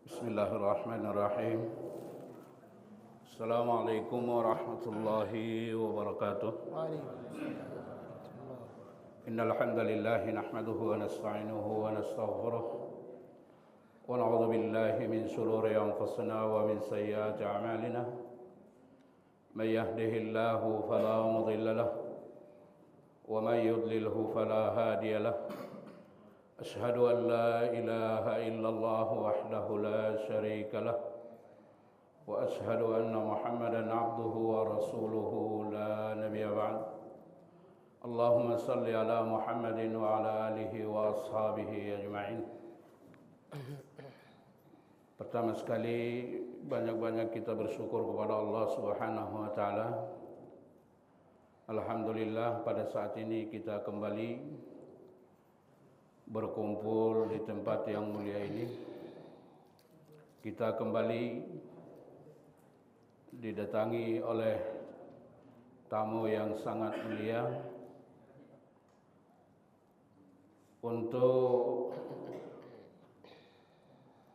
Bismillahirrahmanirrahim. Assalamualaikum warahmatullahi wabarakatuh. Innal hamdalillah nahmaduhu wa nasta'inuhu wa nastaghfiruh wa na'udzu billahi min shururi anfusina wa min sayyiati a'malina. May yahdihillahu fala mudilla lahu wa may yudlilhu fala hadiya lahu. أشهد أن لا إله إلا الله وحده لا شريك له وأشهد أن محمدا عبده ورسوله لا نبي بعد اللهم صل على محمد وعلى آله وأصحابه أجمعين. Pertama sekali banyak-banyak kita bersyukur kepada Allah Subhanahu wa taala. Alhamdulillah pada saat ini kita kembali berkumpul di tempat yang mulia ini. Kita kembali didatangi oleh tamu yang sangat mulia untuk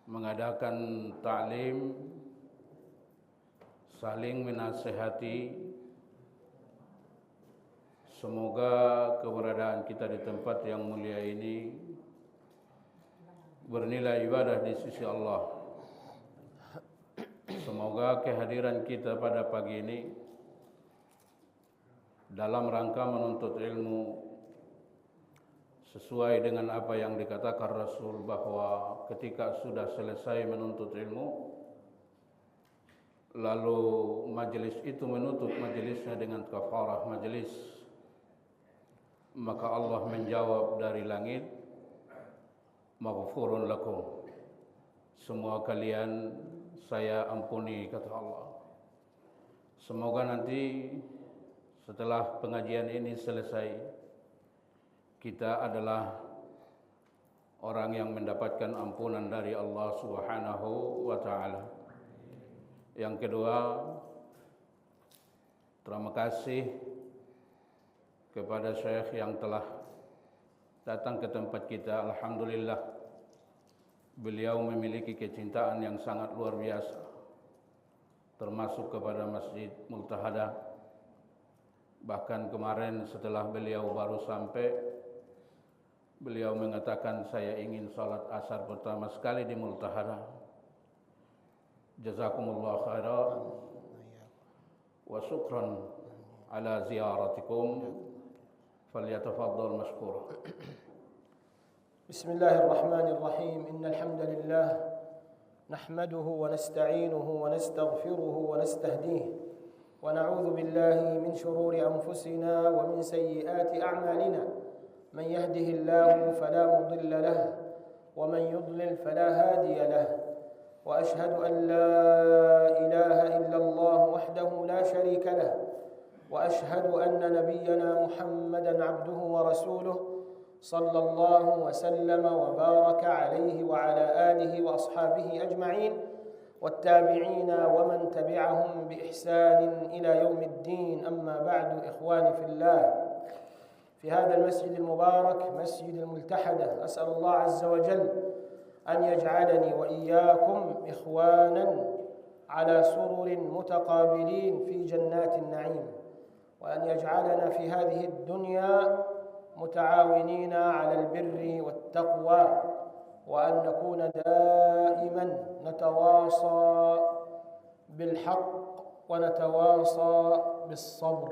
mengadakan ta'lim, saling menasihati. Semoga keberadaan kita di tempat yang mulia ini bernilai ibadah di sisi Allah. Semoga kehadiran kita pada pagi ini dalam rangka menuntut ilmu sesuai dengan apa yang dikatakan Rasul, bahwa ketika sudah selesai menuntut ilmu lalu majelis itu menutup majelisnya dengan kafarah majelis, maka Allah menjawab dari langit, maghfurun lakum, semua kalian saya ampuni, kata Allah. Semoga nanti setelah pengajian ini selesai, kita adalah orang yang mendapatkan ampunan dari Allah Subhanahu wa taala. Yang kedua, terima kasih kepada Syekh yang telah datang ke tempat kita. Alhamdulillah, beliau memiliki kecintaan yang sangat luar biasa, termasuk kepada Masjid Multahada. Bahkan kemarin setelah beliau baru sampai, beliau mengatakan, saya ingin salat asar pertama sekali di Multahada. Jazakumullah khairan wa syukran ala ziyaratikum. فليتفضل مشكورا. بسم الله الرحمن الرحيم. إن الحمد لله نحمده ونستعينه ونستغفره ونستهديه ونعوذ بالله من شرور أنفسنا ومن سيئات أعمالنا. من يهده الله فلا مضل له ومن يضلل فلا هادي له. وأشهد أن لا إله إلا الله وحده لا شريك له. وأشهد أن نبينا محمدا عبده ورسوله صلى الله وسلم وبارك عليه وعلى آله وأصحابه أجمعين والتابعين ومن تبعهم بإحسان إلى يوم الدين. أما بعد، إخواني في الله، في هذا المسجد المبارك مسجد الملتحدة، أسأل الله عز وجل أن يجعلني وإياكم إخوانا على سرر متقابلين في جنات النعيم، وأن يجعلنا في هذه الدنيا متعاونين على البر والتقوى، وأن نكون دائما نتواصى بالحق ونتواصى بالصبر.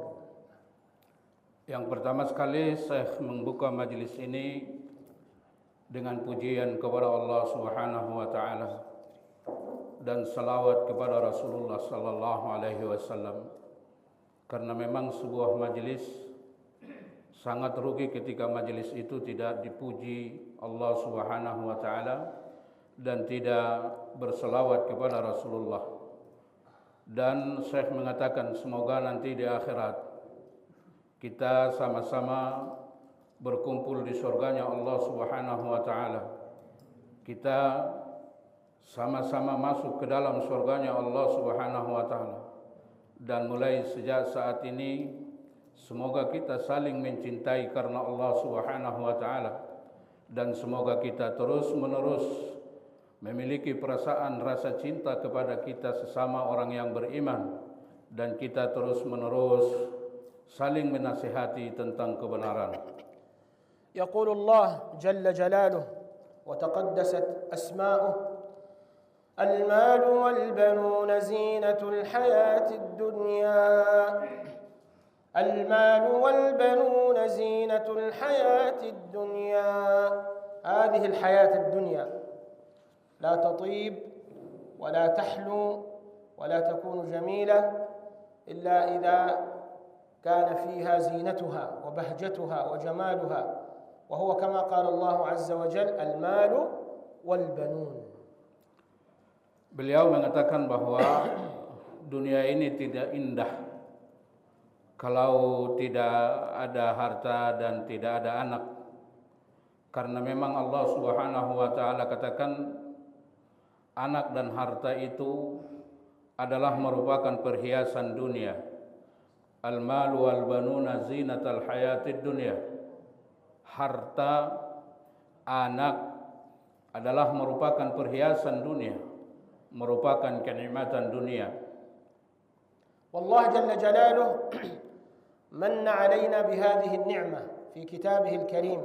Yang pertama sekali saya membuka majelis ini dengan pujian kepada Allah Subhanahu wa taala dan salawat kepada Rasulullah sallallahu alaihi wasallam. Karena memang sebuah majelis sangat rugi ketika majelis itu tidak dipuji Allah Subhanahu wa taala dan tidak berselawat kepada Rasulullah. Dan Syekh mengatakan semoga nanti di akhirat kita sama-sama berkumpul di surganya Allah Subhanahu wa taala. Kita sama-sama masuk ke dalam surganya Allah Subhanahu wa taala. Dan mulai sejak saat ini semoga kita saling mencintai karena Allah Subhanahu wa taala, dan semoga kita terus-menerus memiliki perasaan rasa cinta kepada kita sesama orang yang beriman, dan kita terus-menerus saling menasihati tentang kebenaran. يقول الله جل جلاله وتقدست أسماؤه: المال والبنون زينة الحياة الدنيا المال والبنون زينة الحياة الدنيا. هذه الحياة الدنيا لا تطيب ولا تحلو ولا تكون جميلة إلا إذا كان فيها زينتها وبهجتها وجمالها، وهو كما قال الله عز وجل: المال والبنون. Beliau mengatakan bahwa dunia ini tidak indah kalau tidak ada harta dan tidak ada anak. Karena memang Allah Subhanahu wa taala katakan anak dan harta itu adalah merupakan perhiasan dunia. Al-malu wal banuna zinatal hayatid dunya. Harta, anak adalah merupakan perhiasan dunia, merupakan kenikmatan dunia. والله جل جلاله من علينا بهذه النعمة في كتابه الكريم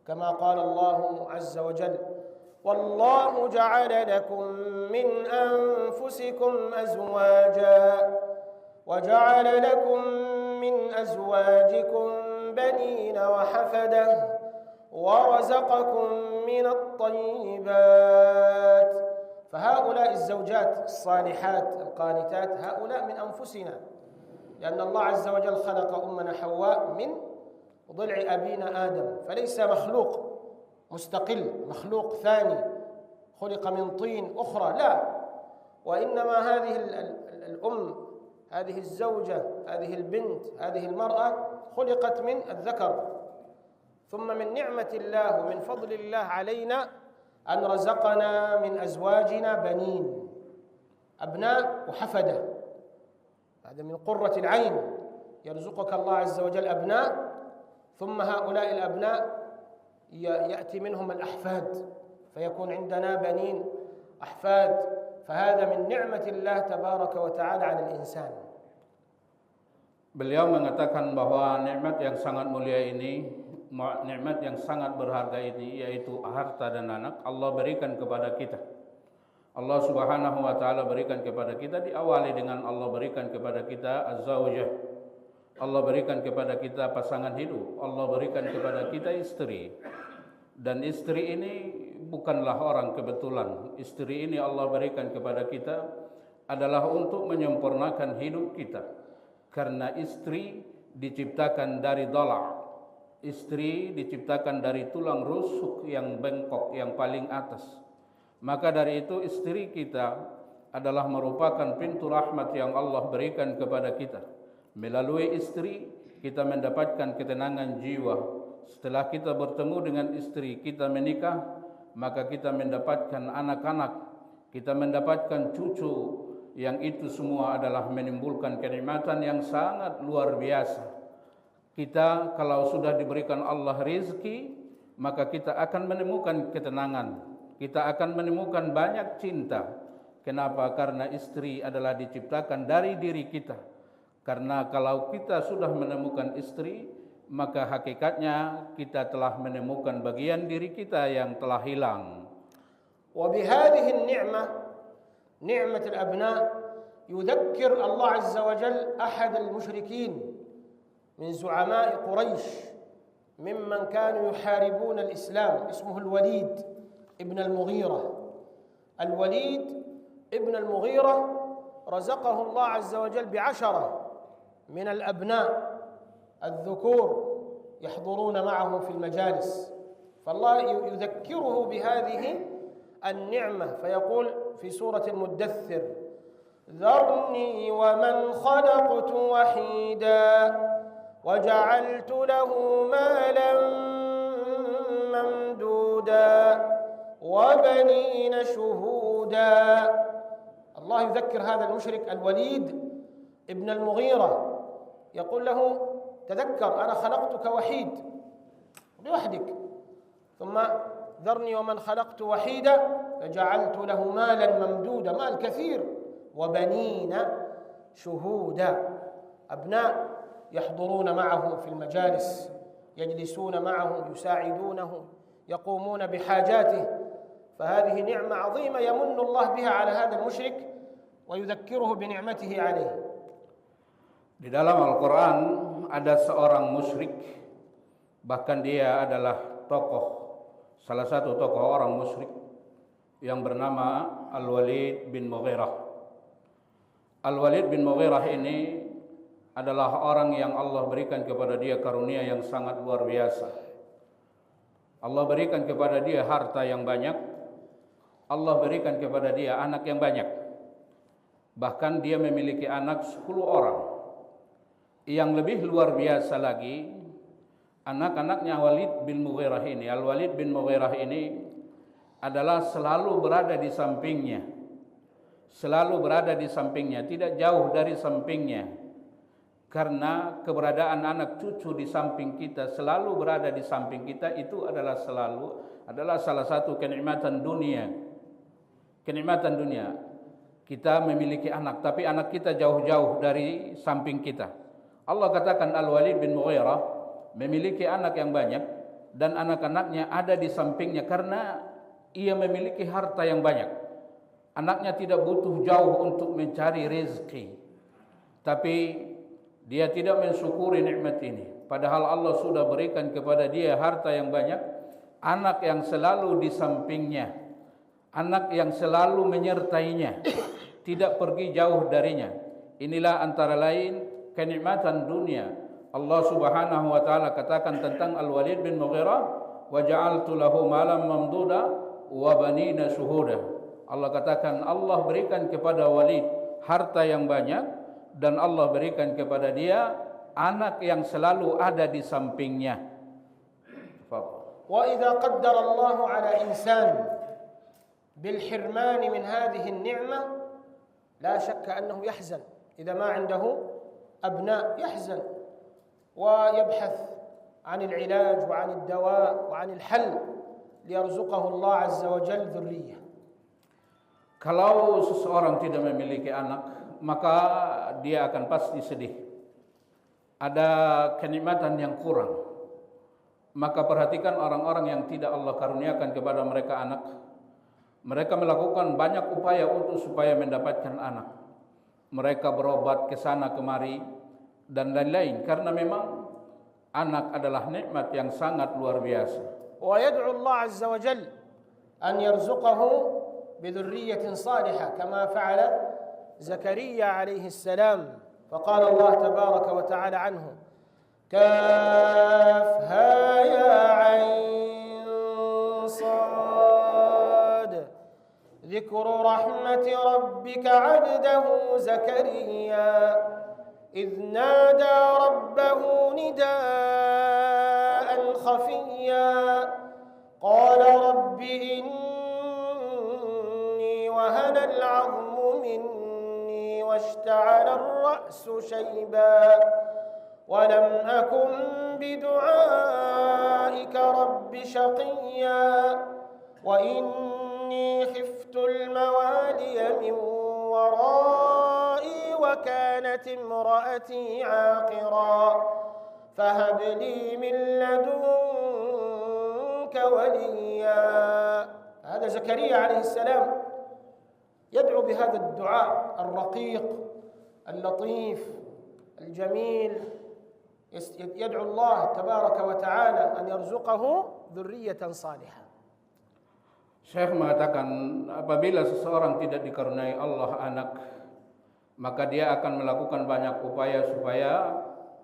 كما قال الله عز وجل: والله جعل لكم من أنفسكم أزواجا وجعل لكم من أزواجكم بنين وحفدة ورزقكم من الطيبات. فهؤلاء الزوجات الصالحات القانتات هؤلاء من أنفسنا، لأن الله عز وجل خلق أمنا حواء من ضلع أبينا آدم، فليس مخلوق مستقل، مخلوق ثاني خلق من طين أخرى، لا، وإنما هذه الأم، هذه الزوجة، هذه البنت، هذه المرأة خلقت من الذكر. ثم من نعمة الله ومن فضل الله علينا أن رزقنا من أزواجنا بنين، أبناء وحفدة. هذا من قرة العين، يرزقك الله عز وجل أبناء، ثم هؤلاء الأبناء يأتي منهم الأحفاد، فيكون عندنا بنين أحفاد. فهذا من نعمة الله تبارك وتعالى على الإنسان. Beliau mengatakan bahwa nikmat yang sangat mulia ini, nikmat yang sangat berharga ini, yaitu harta dan anak, Allah berikan kepada kita. Allah Subhanahu wa taala berikan kepada kita, diawali dengan Allah berikan kepada kita az-zaujah. Allah berikan kepada kita pasangan hidup. Allah berikan kepada kita istri. Dan istri ini bukanlah orang kebetulan. Istri ini Allah berikan kepada kita adalah untuk menyempurnakan hidup kita. Karena istri diciptakan dari dhala'. Istri diciptakan dari tulang rusuk yang bengkok yang paling atas. Maka dari itu istri kita adalah merupakan pintu rahmat yang Allah berikan kepada kita. Melalui istri kita mendapatkan ketenangan jiwa. Setelah kita bertemu dengan istri, kita menikah, maka kita mendapatkan anak-anak, kita mendapatkan cucu, yang itu semua adalah menimbulkan kenikmatan yang sangat luar biasa. Kita kalau sudah diberikan Allah rezeki, maka kita akan menemukan ketenangan. Kita akan menemukan banyak cinta. Kenapa? Karena istri adalah diciptakan dari diri kita. Karena kalau kita sudah menemukan istri, maka hakikatnya kita telah menemukan bagian diri kita yang telah hilang. وبهذه النعمة نعمة الأبناء يذكر الله عز وجل أحد المشركين من زعماء قريش ممن كانوا يحاربون الإسلام، اسمه الوليد ابن المغيرة. الوليد ابن المغيرة رزقه الله عز وجل ب10 من الأبناء الذكور يحضرون معه في المجالس، فالله يذكره بهذه النعمة فيقول في سورة المدثر: ذرني ومن خلقت وحيدا وجعلت له مالا ممدودا وبنين شهودا. الله يذكر هذا المشرك الوليد ابن المغيرة، يقول له: تذكر أنا خلقتك وحيد لوحدك، ثم ذرني ومن خلقت وحيدا فجعلت له مالا ممدودا مال كثير وبنين شهودا أبناء يحضرون معه في المجالس يجلسون معه يساعدونه يقومون بحاجاته فهذه نعمة عظيمة يمن الله بها على هذا المشرك ويذكره بنعمته عليه. Di dalam Al-Quran ada seorang musyrik, bahkan dia adalah salah satu tokoh orang musyrik yang bernama Al-Walid bin Mughirah. Al-Walid bin Mughirah ini adalah orang yang Allah berikan kepada dia karunia yang sangat luar biasa. Allah berikan kepada dia harta yang banyak, Allah berikan kepada dia anak yang banyak. Bahkan dia memiliki anak 10 orang. Yang lebih luar biasa lagi, anak-anaknya Walid bin Mughirah ini, Al-Walid bin Mughirah ini adalah selalu berada di sampingnya. Selalu berada di sampingnya, tidak jauh dari sampingnya. Karena keberadaan anak cucu di samping kita, selalu berada di samping kita, itu adalah salah satu kenikmatan dunia. Kenikmatan dunia. Kita memiliki anak, tapi anak kita jauh-jauh dari samping kita. Allah katakan Al-Walid bin Mughirah memiliki anak yang banyak dan anak-anaknya ada di sampingnya karena ia memiliki harta yang banyak. Anaknya tidak butuh jauh untuk mencari rezeki, tapi dia tidak mensyukuri nikmat ini. Padahal Allah sudah berikan kepada dia harta yang banyak, anak yang selalu di sampingnya, anak yang selalu menyertainya, tidak pergi jauh darinya. Inilah antara lain kenikmatan dunia. Allah Subhanahu wa taala katakan tentang Al-Walid bin Mughirah, "Wa ja'altu lahu malan mamduda wa banina shuhuda." Allah katakan Allah berikan kepada Walid harta yang banyak dan Allah berikan kepada dia anak yang selalu ada di sampingnya. Wa idza qaddara Allah 'ala insan bil hirman min hadhihi an-ni'mah la shakka annahu yahzan idza ma 'indahu أبناء يحزن ويبحث عن العلاج وعن الدواء وعن الحل ليرزقه الله عز وجل ذرية. Kalau seseorang tidak memiliki anak, maka dia akan pasti sedih. Ada kenikmatan yang kurang. Maka perhatikan orang-orang yang tidak Allah karuniakan kepada mereka anak. Mereka melakukan banyak upaya supaya mendapatkan anak. Mereka berobat ke sana kemari dan lain-lain karena memang anak adalah nikmat yang sangat luar biasa. Wa yad'u Allah azza wa jalla an yarzuqahu bi dhurriyyatin salihah kama fa'ala Zakaria alayhi salam. Faqala Allah tabaraka wa ta'ala anhu kafha ya 'ain sad ذكر رحمة ربك عبده زكريا إذ نادى ربه نداء خفيا قال رب إني وهن العظم مني واشتعل الرأس شيبا ولم أكن بدعائك رب شقيا وإني خفت الموالي من ورائي وكانت امرأتي عاقرا فهب لي من لدنك وليا. هذا زكريا عليه السلام يدعو بهذا الدعاء الرقيق اللطيف الجميل، يدعو الله تبارك وتعالى أن يرزقه ذرية صالحة. Syekh mengatakan apabila seseorang tidak dikaruniai Allah anak, maka dia akan melakukan banyak upaya supaya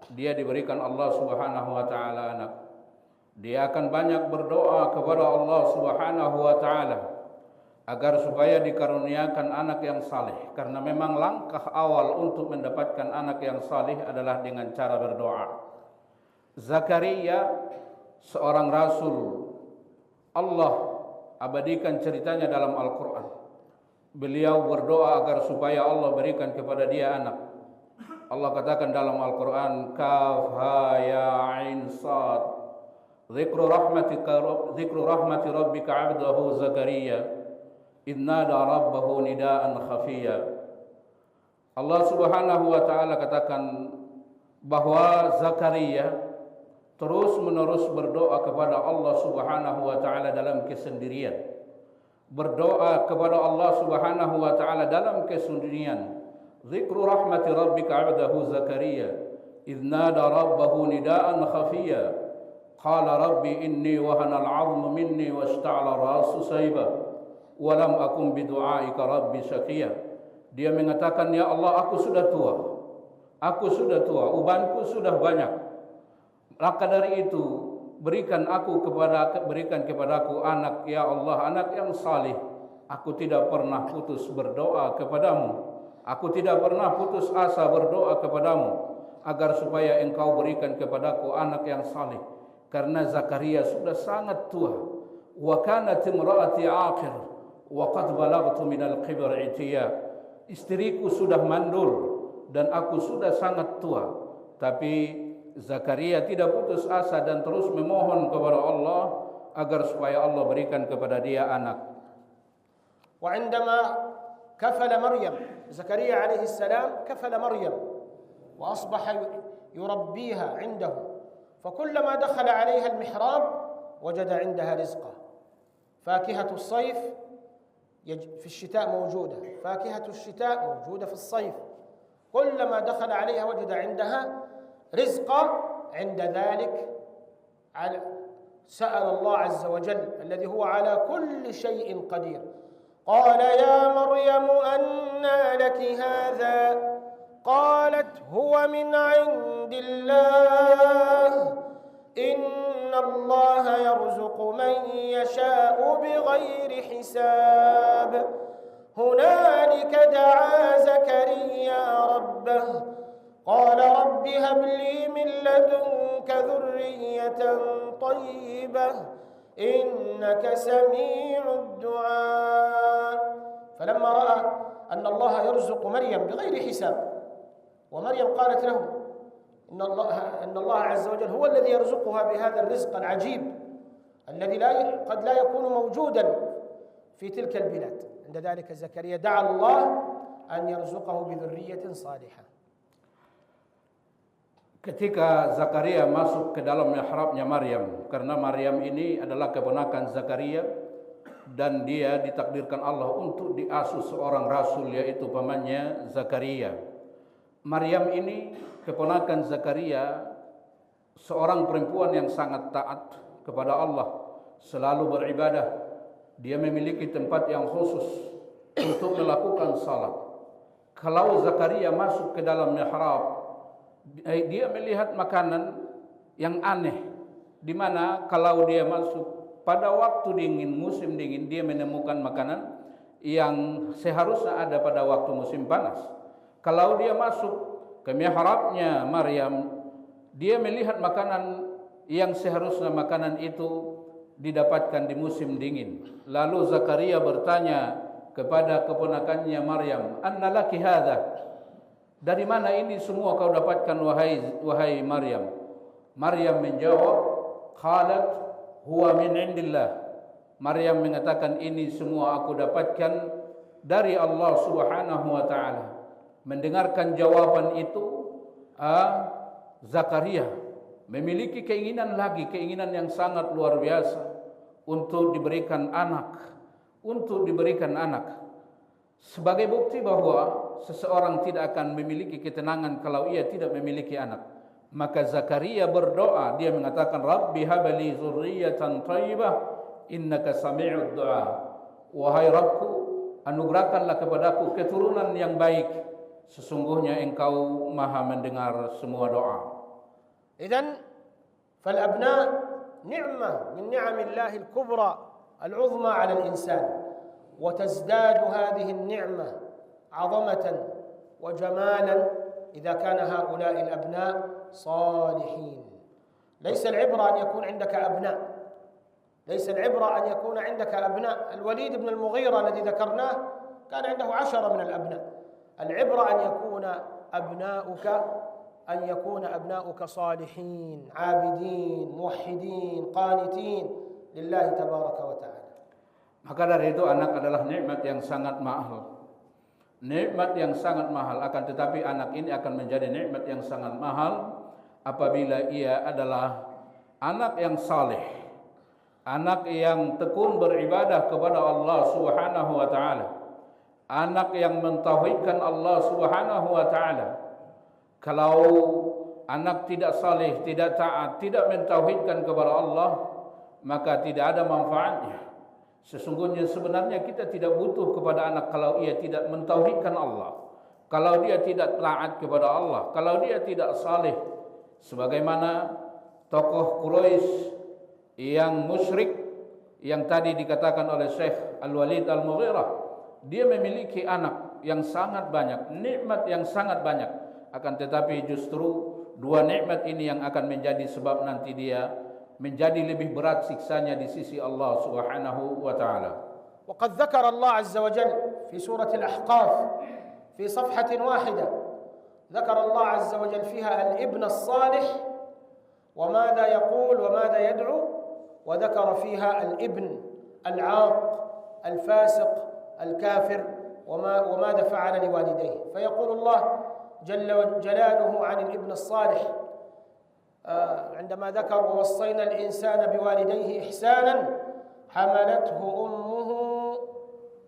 dia diberikan Allah Subhanahu wa taala anak. Dia akan banyak berdoa kepada Allah Subhanahu wa taala agar supaya dikaruniakan anak yang saleh, karena memang langkah awal untuk mendapatkan anak yang saleh adalah dengan cara berdoa. Zakaria seorang rasul, Allah abadikan ceritanya dalam Al-Quran. Beliau berdoa agar supaya Allah berikan kepada dia anak. Allah katakan dalam Al-Quran, Kaf ha ya ain sad ذكر رحمة ربك عبده زكريا إذ نادى ربه نداء خفيا. Allah Subhanahu wa taala katakan bahwa Zakaria terus menerus berdoa kepada Allah Subhanahu wa taala dalam kesendirian. Berdoa kepada Allah Subhanahu wa taala dalam kesendirian. Zikru rahmati rabbika 'abdahu Zakaria idz nada rabbahu nidaan khafiyya. Qala rabbi inni wahana al-'azmu minni washta'ala ar-ra'su shayba wa lam akun bi du'aika rabbi shaqiya. Dia mengatakan, ya Allah, aku sudah tua, ubanku sudah banyak. Maka dari itu berikan kepadaku anak, ya Allah, anak yang saleh. Aku tidak pernah putus berdoa kepadamu. Aku tidak pernah putus asa berdoa kepadamu agar supaya engkau berikan kepadaku anak yang saleh. Karena Zakaria sudah sangat tua. Wa kanat imraati aqir wa qad balaghtu min al-kibr itiya. Istriku sudah mandul dan aku sudah sangat tua. Tapi Zakaria tidak putus asa dan terus memohon kepada Allah agar supaya Allah berikan kepada dia anak. Wa 'indama kafala Maryam, Zakaria alaihi salam kafala Maryam wa asbaha yurabbiha 'indahu. فكلما دخل عليها المحراب وجد عندها رزقا. فاكهة الصيف في الشتاء موجودة، فاكهة الشتاء موجودة في الصيف. كلما دخل عليها وجد عندها رزقا. عند ذلك سأل الله عز وجل الذي هو على كل شيء قدير، قال يا مريم أنى لك هذا؟ قالت هو من عند الله إن الله يرزق من يشاء بغير حساب. هنالك دعا زكريا ربه قال رب هب لي من لدنك ذرية طيبة إنك سميع الدعاء. فلما رأى أن الله يرزق مريم بغير حساب، ومريم قالت له إن الله عز وجل هو الذي يرزقها بهذا الرزق العجيب الذي قد لا يكون موجودا في تلك البلاد. عند ذلك زكريا دعا الله أن يرزقه بذرية صالحة. Ketika Zakaria masuk ke dalam mihrabnya Maryam, karena Maryam ini adalah keponakan Zakaria dan dia ditakdirkan Allah untuk diasuh seorang rasul, yaitu pamannya Zakaria. Maryam ini keponakan Zakaria, seorang perempuan yang sangat taat kepada Allah, selalu beribadah. Dia memiliki tempat yang khusus untuk melakukan salat. Kalau Zakaria masuk ke dalam mihrab, dia melihat makanan yang aneh, di mana kalau dia masuk pada waktu dingin, musim dingin, dia menemukan makanan yang seharusnya ada pada waktu musim panas. Kalau dia masuk ke mihrabnya Maryam, dia melihat makanan yang seharusnya makanan itu didapatkan di musim dingin. Lalu Zakaria bertanya kepada keponakannya Maryam, "Anna laki hadza?" Dari mana ini semua kau dapatkan wahai Maryam? Maryam menjawab, qalat huwa min indillah. Maryam mengatakan, ini semua aku dapatkan dari Allah Subhanahu wa taala. Mendengarkan jawaban itu, Zakaria memiliki keinginan yang sangat luar biasa untuk diberikan anak, sebagai bukti bahwa seseorang tidak akan memiliki ketenangan kalau ia tidak memiliki anak. Maka Zakaria berdoa, dia mengatakan, Rabbi habli zurriyatan thayyibah innaka sami'ud du'a. Wahai Rabbku, anugerahkanlah kepadaku keturunan yang baik, sesungguhnya engkau maha mendengar semua doa. Idzan fal abna ni'mah min ni'amillahil kubra al-'uzma 'ala al-insan. وتزداد هذه النعمة عظمة وجمالا إذا كان هؤلاء الأبناء صالحين. ليس العبرة أن يكون عندك أبناء، ليس العبرة أن يكون عندك أبناء. الوليد بن المغيرة الذي ذكرناه كان عنده 10 من الأبناء. العبرة أن يكون أبناؤك أن يكون أبناؤك صالحين عابدين موحدين قانتين لله تبارك وتعالى. Maka dari itu anak adalah nikmat yang sangat mahal. Nikmat yang sangat mahal, akan tetapi anak ini akan menjadi nikmat yang sangat mahal apabila ia adalah anak yang saleh, anak yang tekun beribadah kepada Allah Subhanahu wa taala, anak yang mentauhidkan Allah Subhanahu wa taala. Kalau anak tidak saleh, tidak taat, tidak mentauhidkan kepada Allah, maka tidak ada manfaatnya. Sesungguhnya sebenarnya kita tidak butuh kepada anak kalau ia tidak mentauhidkan Allah, kalau dia tidak taat kepada Allah, kalau dia tidak saleh. Sebagaimana tokoh Quraisy yang musyrik yang tadi dikatakan oleh Syekh Al-Walid Al-Mughirah, dia memiliki anak yang sangat banyak, nikmat yang sangat banyak. Akan tetapi justru dua nikmat ini yang akan menjadi sebab nanti dia menjadi lebih berat siksanya di sisi Allah Subhanahu wa taala. وقد ذكر الله عز وجل في سورة الأحقاف في صفحة واحدة، ذكر الله عز وجل فيها الابن الصالح وماذا يقول وماذا يدعو، وذكر فيها الابن العاق الفاسق الكافر وماذا فعل لوالديه. فيقول الله جل جلاله عن الابن الصالح عندما ذكر ووصينا الإنسان بوالديه إحسانا حملته أمه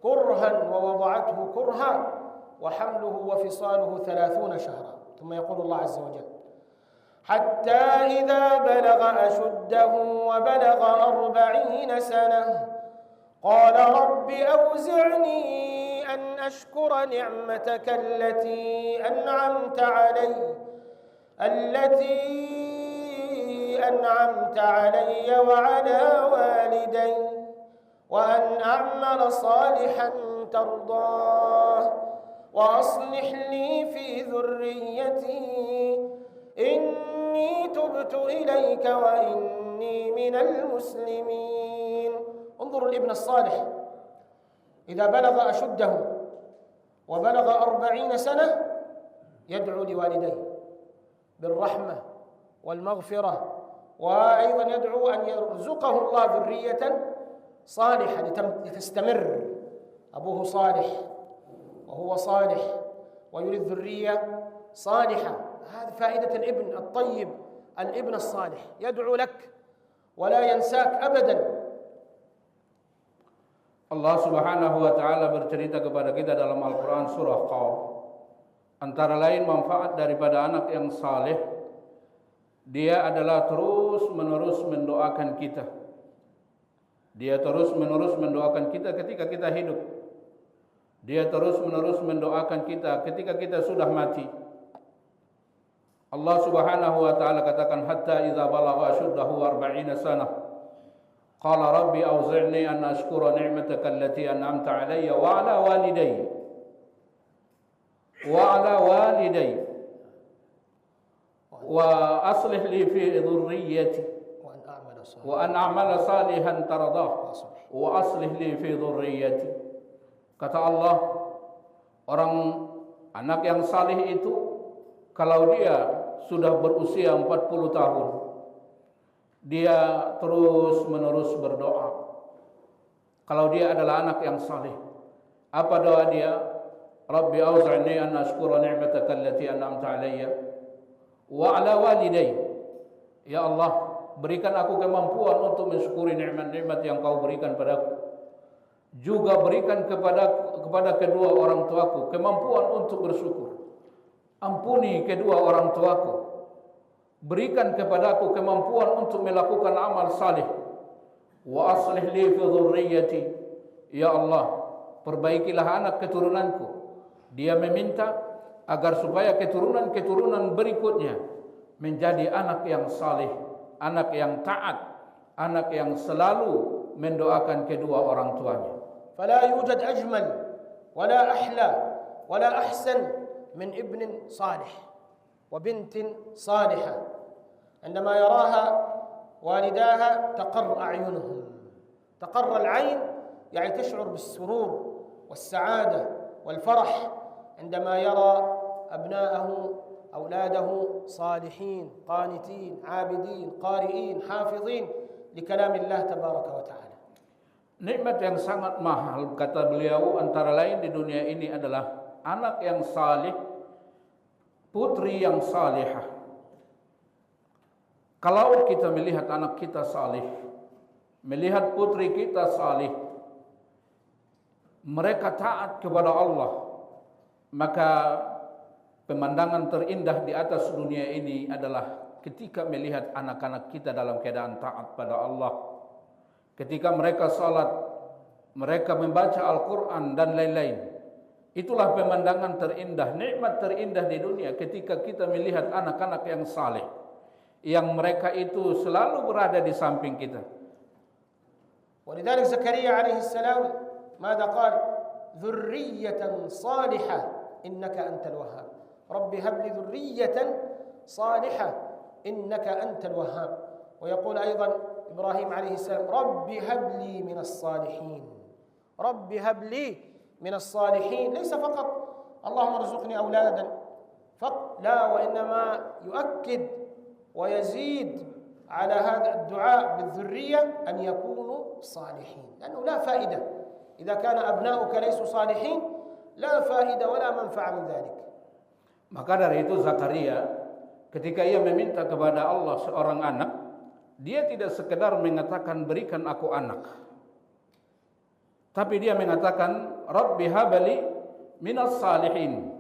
كرها ووضعته كرها وحمله وفصاله 30 شهرا، ثم يقول الله عز وجل حتى إذا بلغ أشده وبلغ 40 سنة قال رب أوزعني أن أشكر نعمتك التي أنعمت علي وعلى والدي وأن أعمل صالحا ترضاه وأصلح لي في ذريتي إني تبت إليك وإني من المسلمين. انظروا الابن الصالح إذا بلغ أشده وبلغ 40 سنة يدعو لوالديه بالرحمة والمغفرة، وأيضا يدعو أن يرزقه الله ذرية صالحة لتستمر. أبوه صالح وهو صالح ويريد ذرية صالحة. هذه فائدة الابن الطيب، الابن الصالح يدعو لك ولا ينساك أبدا. Allah Subhanahu wa taala bercerita kepada kita dalam Al-Qur'an surah Qaf, antara lain manfaat daripada anak yang saleh, dia adalah terus-menerus mendoakan kita. Dia terus-menerus mendoakan kita ketika kita hidup. Dia terus-menerus mendoakan kita ketika kita sudah mati. Allah Subhanahu wa taala katakan hatta idza balagha ashuddahu 40 sanah qala rabbi auzi'ni an ashkura ni'mataka allati an'amta 'alayya wa 'ala walidayya wa aslih li fi dhurriyyati wa an a'mala salihan tardah wa aslih li fi dhurriyyati. Kata Allah, orang anak yang saleh itu kalau dia sudah berusia 40 tahun, dia terus-menerus berdoa. Kalau dia adalah anak yang saleh, apa doa dia? Rabbi auzi'ni an ashkura ni'mataka allati an'amta 'alayya wa 'ala walidayya. Ya Allah, berikan aku kemampuan untuk mensyukuri nikmat-nikmat yang Kau berikan padaku. Juga berikan kepada kedua orang tuaku kemampuan untuk bersyukur. Ampuni kedua orang tuaku. Berikan kepadaku kemampuan untuk melakukan amal saleh. Wa aslih li fi dhurriyyati. Ya Allah, perbaikilah anak keturunanku. Dia meminta agar supaya keturunan-keturunan berikutnya menjadi anak yang saleh, anak yang taat, anak yang selalu mendoakan kedua orang tuanya. فلا يوجد أجمل ولا أحلى ولا أحسن من ابن صالح وبنت صالحة عندما يراها والداها تقر أعينهم. تقر العين يعني تشعر بالسرور والسعادة والفرح عندما يرى أبناءه أولاده صالحين قانتين عابدين قارئين حافظين لكلام الله تبارك وتعالى. Nikmat yang sangat mahal, kata beliau, antara lain di dunia ini adalah anak yang salih, putri yang salihah. Kalau kita melihat anak kita salih, melihat putri kita salih, mereka taat kepada Allah, maka pemandangan terindah di atas dunia ini adalah ketika melihat anak-anak kita dalam keadaan taat pada Allah. Ketika mereka salat, mereka membaca Al-Quran dan lain-lain. Itulah pemandangan terindah, nikmat terindah di dunia ketika kita melihat anak-anak yang saleh, yang mereka itu selalu berada di samping kita. ولذلك زكريا عليه السلام ماذا قال؟ ذرية صالحة إنك أنت الوهاب. رب هب لي ذرية صالحة إنك أنت الوهاب. ويقول أيضا إبراهيم عليه السلام رب هب لي من الصالحين. رب هب لي من الصالحين، ليس فقط اللهم ارزقني أولادا فقط، لا، وإنما يؤكد ويزيد على هذا الدعاء بالذرية أن يكونوا صالحين، لأنه لا فائدة إذا كان أبناؤك ليسوا صالحين، لا فائدة ولا منفعة من ذلك. Maka dari itu Zakaria ketika ia meminta kepada Allah seorang anak, dia tidak sekedar mengatakan berikan aku anak, tapi dia mengatakan Rabbi habli minas salihin.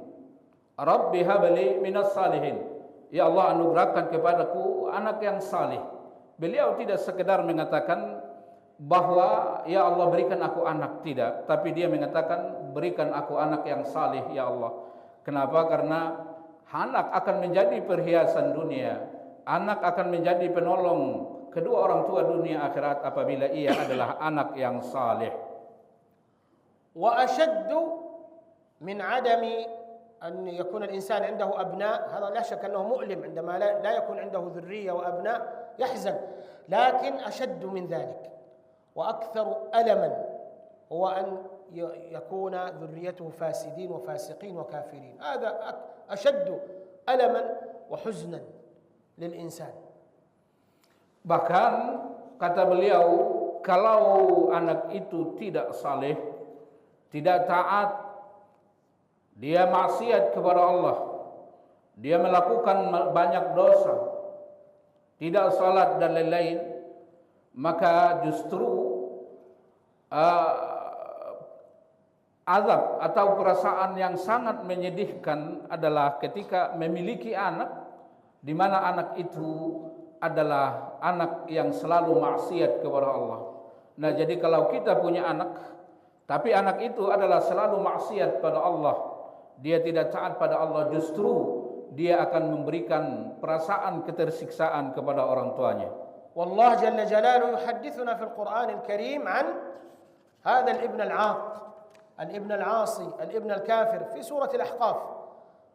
Rabbi habli minas salihin. Ya Allah, anugerahkan kepadaku anak yang salih. Beliau tidak sekedar mengatakan bahwa ya Allah berikan aku anak, tidak, tapi dia mengatakan berikan aku anak yang salih ya Allah. Kenapa? Karena anak akan menjadi perhiasan dunia. Anak akan menjadi penolong kedua orang tua dunia akhirat apabila ia adalah anak yang saleh. Wa ashaddu min adami أن يكون الإنسان عنده أبناء، هذا لا شك أنه مؤلم عندما لا يكون عنده ذرية وأبناء يحزن، لكن أشد من ذلك وأكثر ألما هو أن يكون ذريته فاسدين وفاسقين وكافرين. هذا أشد ألما وحزنا للإنسان. Bahkan kata beliau, kalau anak itu tidak saleh, tidak taat, dia maksiat kepada Allah, dia melakukan banyak dosa, tidak salat dan lain-lain, maka justru azab atau perasaan yang sangat menyedihkan adalah ketika memiliki anak di mana anak itu adalah anak yang selalu maksiat kepada Allah. Nah, jadi kalau kita punya anak, tapi anak itu adalah selalu maksiat pada Allah, dia tidak taat pada Allah, justru dia akan memberikan perasaan ketersiksaan kepada orang tuanya. والله جل جلاله يحدثنا في القرآن الكريم عن هذا الابن العاق، الابن العاصي، الابن الكافر في سورة الأحقاف.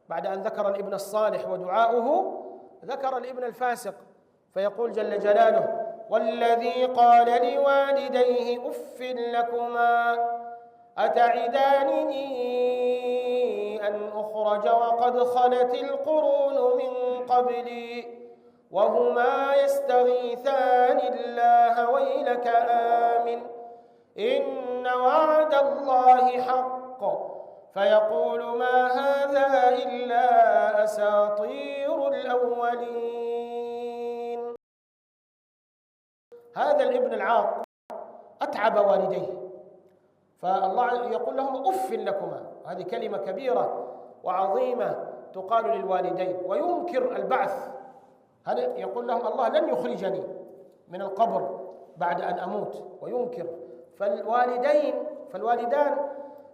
بعد أن ذكر الابن الصالح ودعاؤه ذكر الابن الفاسق، فيقول جل جلاله والذي قال لوالديه أف لكما أتعدانني أن أخرج وقد خلت القرون من قبلي وهما يستغيثان الله ويلك آمن إن وعد الله حق فيقول ما هذا إلا أساطير الأولين. هذا الابن العاق أتعب والديه، فالله يقول لهم أف لكما، هذه كلمة كبيرة وعظيمة تقال للوالدين، وينكر البعث. هذا يقول لهم الله لن يخرجني من القبر بعد أن أموت، وينكر. فالوالدان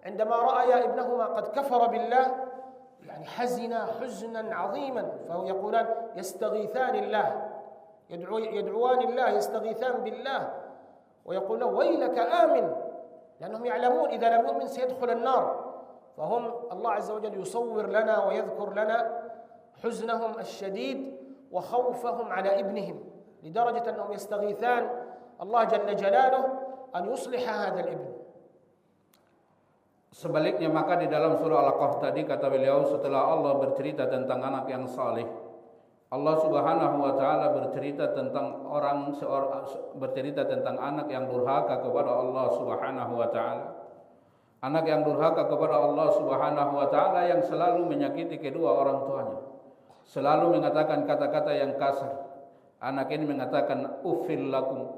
عندما رأيا ابنهما قد كفر بالله يعني حزنا حزنا عظيما، فهو يقولان يستغيثان الله، يدعوان الله، يستغيثان بالله، ويقول له ويلك آمن، لأنهم يعلمون إذا لم يؤمن سيدخل النار. فهم الله عز وجل يصور لنا ويذكر لنا حزنهم الشديد وخوفهم على ابنهم، لدرجة أنهم يستغيثان الله جل جلاله أن يصلح هذا الابن. Sebaliknya maka di dalam surah Al-Kahf tadi kata beliau, setelah Allah bercerita tentang anak yang saleh, Allah Subhanahu wa taala bercerita tentang bercerita tentang anak yang durhaka kepada Allah Subhanahu wa taala. Anak yang durhaka kepada Allah Subhanahu wa taala yang selalu menyakiti kedua orang tuanya. Selalu mengatakan kata-kata yang kasar. Anak ini mengatakan uffil lakum.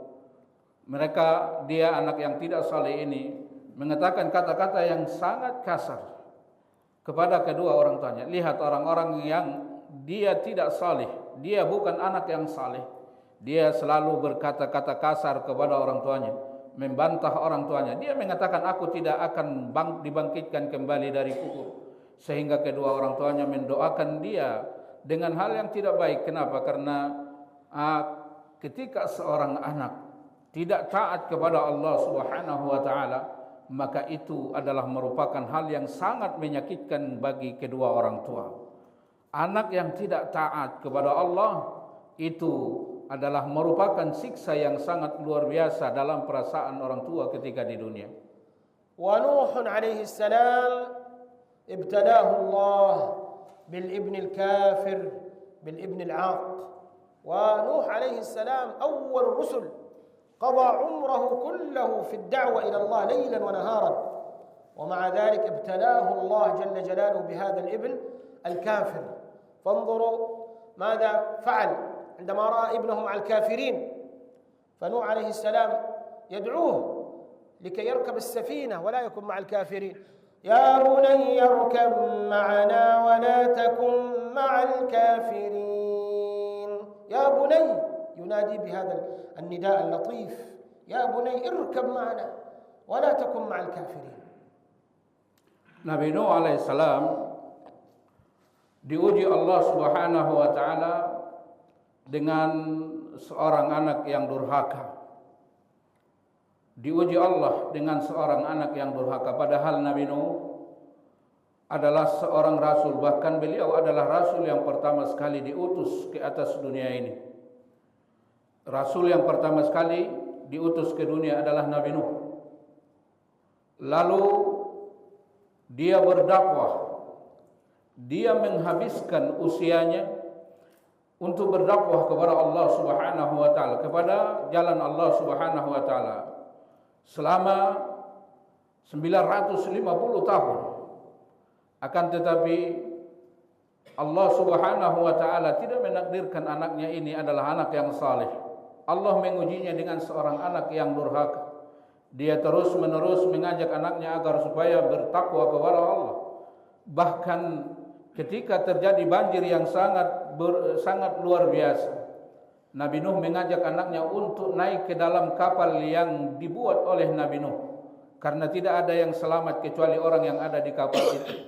Dia anak yang tidak saleh ini mengatakan kata-kata yang sangat kasar kepada kedua orang tuanya. Lihat orang-orang yang dia tidak saleh, dia bukan anak yang saleh, dia selalu berkata-kata kasar kepada orang tuanya, membantah orang tuanya. Dia mengatakan aku tidak akan dibangkitkan kembali dari kubur. Sehingga kedua orang tuanya mendoakan dia dengan hal yang tidak baik. Kenapa? Karena ketika seorang anak tidak taat kepada Allah Subhanahu wa taala, maka itu adalah merupakan hal yang sangat menyakitkan bagi kedua orang tua. Anak yang tidak taat kepada Allah itu adalah merupakan siksa yang sangat luar biasa dalam perasaan orang tua ketika di dunia. Wa Nuh alaihi salam ibtalahu Allah bil ibn al kafir bil ibn al 'aq. Wa Nuh alaihi salam awwal rusul قضى عمره كله في الدعوة إلى الله ليلا ونهارا، ومع ذلك ابتلاه الله جل جلاله بهذا الابن الكافر. فانظروا ماذا فعل عندما رأى ابنه مع الكافرين. فنوح عليه السلام يدعوه لكي يركب السفينة ولا يكون مع الكافرين. يا بني اركب معنا ولا تكن مع الكافرين. يا بني ينادي بهذا النداء اللطيف، يا بني اركب معنا ولا تكن مع الكافرين. Nabi Nuh alaihissalam diuji Allah Subhanahu wa taala dengan seorang anak yang durhaka. Diuji Allah dengan seorang anak yang durhaka, padahal Nabi Nuh adalah seorang rasul, bahkan beliau adalah rasul yang pertama sekali diutus ke atas dunia ini. Rasul yang pertama sekali diutus ke dunia adalah Nabi Nuh. Lalu dia berdakwah. Dia menghabiskan usianya untuk berdakwah kepada Allah Subhanahu wa taala, kepada jalan Allah Subhanahu wa taala selama 950 tahun. Akan tetapi Allah Subhanahu wa taala tidak menakdirkan anaknya ini adalah anak yang saleh. Allah mengujinya dengan seorang anak yang durhaka. Dia terus-menerus mengajak anaknya agar supaya bertakwa kepada Allah. Bahkan ketika terjadi banjir yang sangat luar biasa, Nabi Nuh mengajak anaknya untuk naik ke dalam kapal yang dibuat oleh Nabi Nuh, karena tidak ada yang selamat kecuali orang yang ada di kapal itu.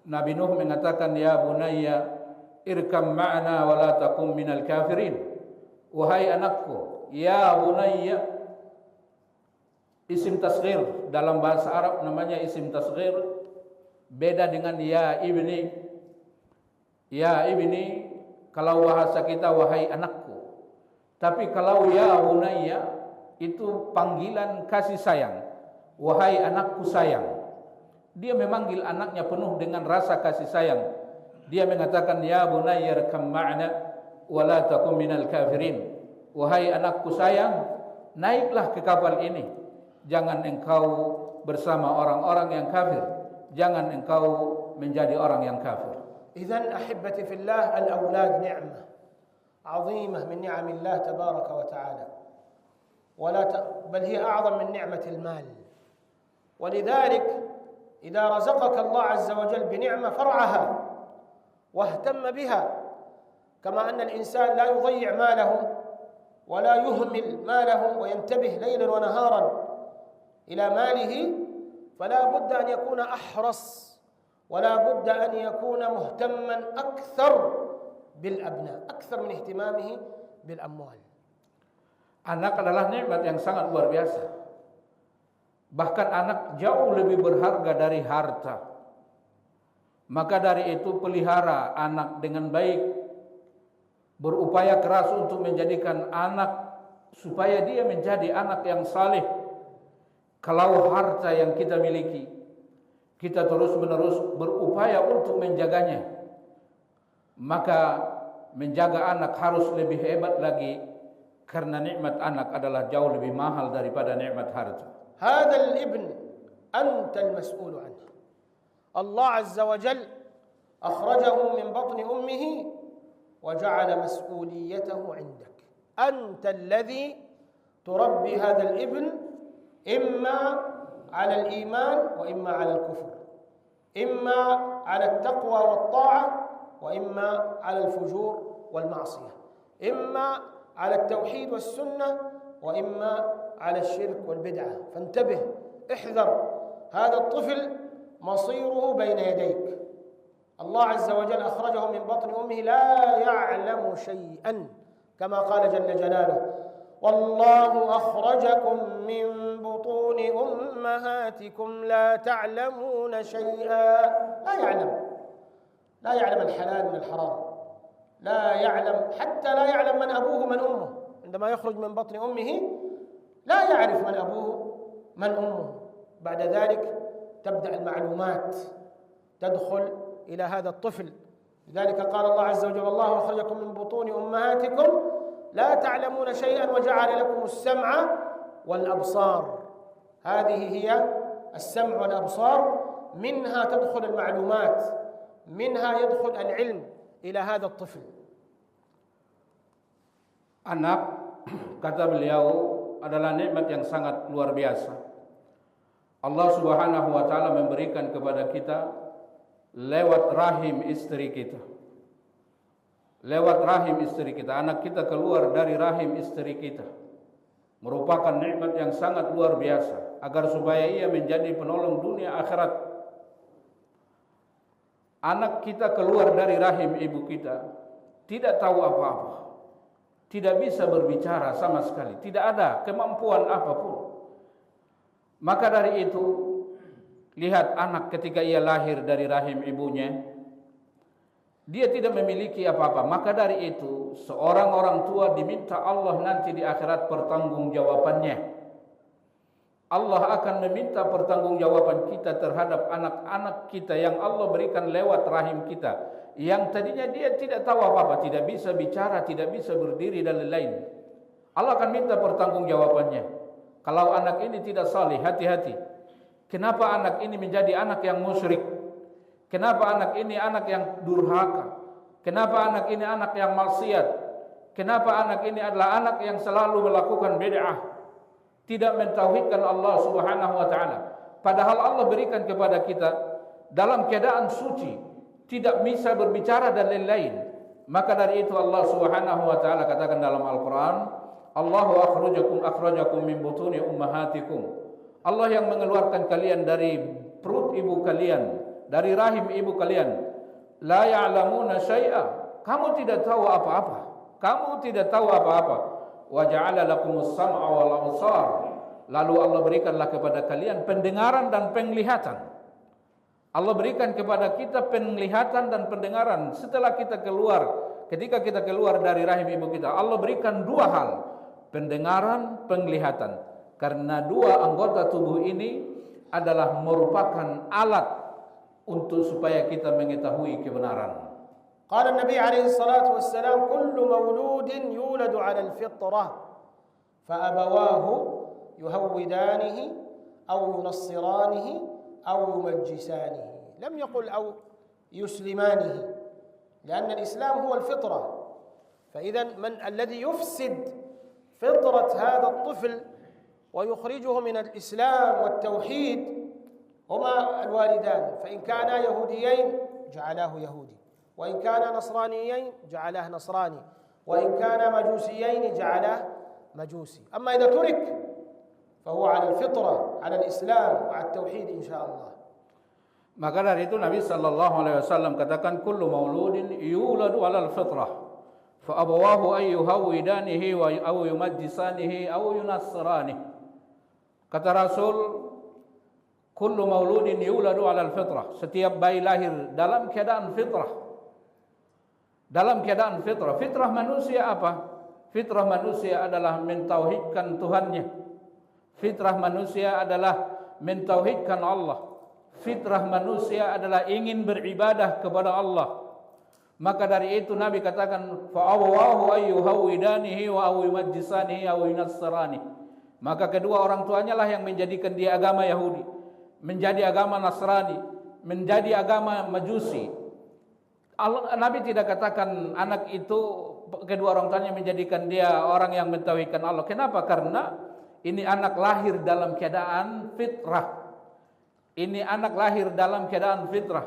Nabi Nuh mengatakan, ya bunayya irkam ma'ana wa la takum minal kafirin. Wahai anakku, ya bunayya, isim tasghir dalam bahasa Arab namanya isim tasghir, beda dengan ya ibni. Ya ibni kalau bahasa kita wahai anakku, tapi kalau ya bunayya itu panggilan kasih sayang. Wahai anakku sayang. Dia memanggil anaknya penuh dengan rasa kasih sayang. Dia mengatakan, ya bunayya irkam ma'ana wa la takum minal kafirin. Wahai anakku sayang, naiklah ke kapal ini. Jangan engkau bersama orang-orang yang kafir. Jangan engkau menjadi orang yang kafir. Idzan ahibbati fillah, al-aulad ni'mah 'azimah min ni'amillah tabaraka wa ta'ala. بل هي أعظم من نعمة المال. ولذلك إذا رزقك الله عز وجل بنعمة فرعها واهتم بها، كما أن الإنسان لا يضيع ماله ولا يهمل ماله وينتبه ليلا ونهارا إلى ماله، فلا بد أن يكون أحرص ولا بد أن يكون مهتما أكثر بالأبناء أكثر من اهتمامه بالأموال. Anak adalah nikmat yang sangat luar biasa. Bahkan anak jauh lebih berharga dari harta. Maka dari itu pelihara anak dengan baik. Berupaya keras untuk menjadikan anak supaya dia menjadi anak yang saleh. Kalau harta yang kita miliki kita terus-menerus berupaya untuk menjaganya, maka menjaga anak harus lebih hebat lagi, karena nikmat anak adalah jauh lebih mahal daripada nikmat harta. Hadzal ibn anta al-mas'ul anhu. Allah Azza wa Jalla akhrajahu min batni ummihi wa ja'ala mas'uliyatahu 'indak. Anta alladhi turabbi hadzal ibn imma 'ala al-iman wa imma 'ala al-kufr. Imma 'ala at-taqwa wat-ta'ah wa imma 'ala al-fujur wal-ma'siyah. Imma على التوحيد والسنة وإما على الشرك والبدعة. فانتبه، احذر، هذا الطفل مصيره بين يديك. الله عز وجل أخرجه من بطن أمه لا يعلم شيئا، كما قال جل جلاله: والله أخرجكم من بطون أمهاتكم لا تعلمون شيئا. لا يعلم الحلال من الحرام، لا يعلم، حتى لا يعلم من أبوه من أمه. عندما يخرج من بطن أمه لا يعرف من أبوه من أمه. بعد ذلك تبدأ المعلومات تدخل إلى هذا الطفل. لذلك قال الله عز وجل: الله أخرجكم من بطون أمهاتكم لا تعلمون شيئا وجعل لكم السمع والأبصار. هذه هي السمع والأبصار، منها تدخل المعلومات، منها يدخل العلم إلى هذا الطفل. Anak, kata beliau, adalah nikmat yang sangat luar biasa. Allah Subhanahu wa taala memberikan kepada kita lewat rahim istri kita. Lewat rahim istri kita, anak kita keluar dari rahim istri kita, merupakan nikmat yang sangat luar biasa, agar supaya ia menjadi penolong dunia akhirat. Anak kita keluar dari rahim ibu kita, tidak tahu apa-apa, tidak bisa berbicara sama sekali, tidak ada kemampuan apapun. Maka dari itu, lihat anak ketika ia lahir dari rahim ibunya, dia tidak memiliki apa-apa. Maka dari itu, seorang orang tua diminta Allah nanti di akhirat pertanggungjawabannya. Allah akan meminta pertanggungjawaban kita terhadap anak-anak kita yang Allah berikan lewat rahim kita, yang tadinya dia tidak tahu apa-apa, tidak bisa bicara, tidak bisa berdiri dan lain-lain. Allah akan minta pertanggungjawabannya. Kalau anak ini tidak saleh, hati-hati. Kenapa anak ini menjadi anak yang musyrik? Kenapa anak ini anak yang durhaka? Kenapa anak ini anak yang maksiat? Kenapa anak ini adalah anak yang selalu melakukan bid'ah, tidak mentauhidkan Allah Subhanahu wa taala? Padahal Allah berikan kepada kita dalam keadaan suci, tidak bisa berbicara dan lain-lain. Maka dari itu Allah Subhanahu wa taala katakan dalam Al-Qur'an, Allahu akhrajakum min butuni ummahatikum. Allah yang mengeluarkan kalian dari perut ibu kalian, dari rahim ibu kalian. La ya'lamuna syai'a. Kamu tidak tahu apa-apa. Kamu tidak tahu apa-apa. Wa ja'ala lakumus sam'a wal absar. Lalu Allah berikanlah kepada kalian pendengaran dan penglihatan. Allah berikan kepada kita penglihatan dan pendengaran setelah kita keluar. Ketika kita keluar dari rahim ibu kita, Allah berikan dua hal, pendengaran, penglihatan. Karena dua anggota tubuh ini adalah merupakan alat untuk supaya kita mengetahui kebenaran. Qala Nabi alaihi salatu wassalam, kullu mauludin yuladu ala al-fitrah, fa abawahu yuhawwidanihi aw yunassiranihi أو يمجسانه. لم يقل أو يسلمانه، لأن الإسلام هو الفطرة. فإذا من الذي يفسد فطرة هذا الطفل ويخرجه من الإسلام والتوحيد هما الوالدان. فإن كانا يهوديين جعلاه يهودي، وإن كانا نصرانيين جعلاه نصراني، وإن كانا مجوسيين جعلاه مجوسي. أما إذا ترك فهو على الفطرة، على الإسلام وعلى التوحيد إن شاء الله. Maka dari itu Nabi sallallahu alaihi wasallam katakan kullu mauludin yuladu 'alal fitrah fa abawahu ay yuhawidanihi wa aw yumajjisanihi aw yunassiranihi. Kata Rasul, kullu mauludin yuladu 'alal fitrah. Setiap bayi lahir dalam keadaan fitrah. Dalam keadaan fitrah. Fitrah manusia apa? Fitrah manusia adalah mentauhidkan Tuhannya. Fitrah manusia adalah mentauhidkan Allah. fitrah manusia adalah ingin beribadah kepada Allah. Maka dari itu Nabi katakan fa'awahu ayyuhawidanihi wa awimajjisanihi aw yunassarani. Maka kedua orang tuanya lah yang menjadikan dia agama Yahudi, menjadi agama Nasrani, menjadi agama Majusi. Nabi tidak katakan anak itu kedua orang tuanya menjadikan dia orang yang mentauhidkan Allah. Kenapa? Karena ini anak lahir dalam keadaan fitrah. Ini anak lahir dalam keadaan fitrah.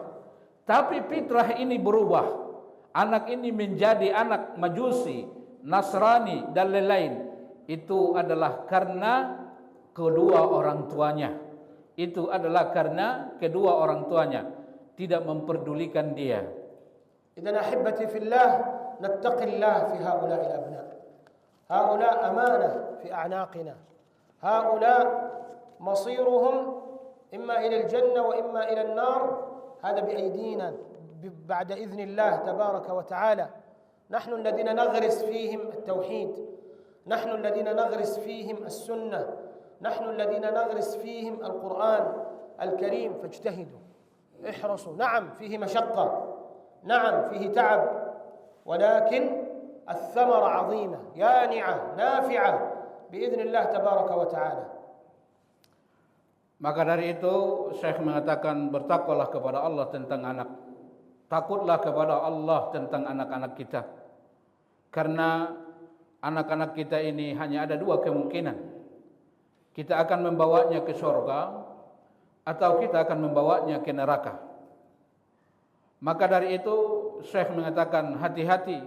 Tapi fitrah ini berubah. Anak ini menjadi anak Majusi, Nasrani dan lain-lain. Itu adalah karena kedua orang tuanya. Itu adalah karena kedua orang tuanya tidak memperdulikan dia. Idzan ahibbati fillah, nattaqillah fi haula'i al-abna. Haula amanah fi a'naqina. Haula masiruhum imma ila al-jannah wa imma ila an-nar. Hada bi aydina بعد إذن الله تبارك وتعالى. نحن الذين نغرس فيهم التوحيد، نحن الذين نغرس فيهم السنة، نحن الذين نغرس فيهم القرآن الكريم. فاجتهدوا، احرصوا. نعم فيه مشقة، نعم فيه تعب، ولكن الثمرة عظيمة يانعة نافعة بإذن الله تبارك وتعالى. Maka dari itu Syekh mengatakan bertakwalah kepada Allah tentang anak. Takutlah kepada Allah tentang anak-anak kita. Karena anak-anak kita ini hanya ada dua kemungkinan. Kita akan membawanya ke surga atau kita akan membawanya ke neraka. Maka dari itu Syekh mengatakan hati-hati.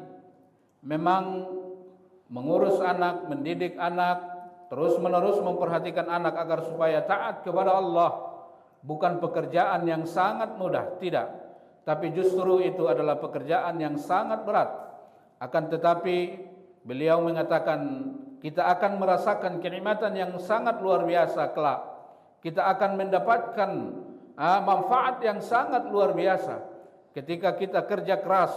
Memang mengurus anak, mendidik anak, terus-menerus memperhatikan anak agar supaya taat kepada Allah bukan pekerjaan yang sangat mudah, tidak. Tapi justru itu adalah pekerjaan yang sangat berat. Akan tetapi beliau mengatakan kita akan merasakan kenikmatan yang sangat luar biasa kelak. Kita akan mendapatkan manfaat yang sangat luar biasa ketika kita kerja keras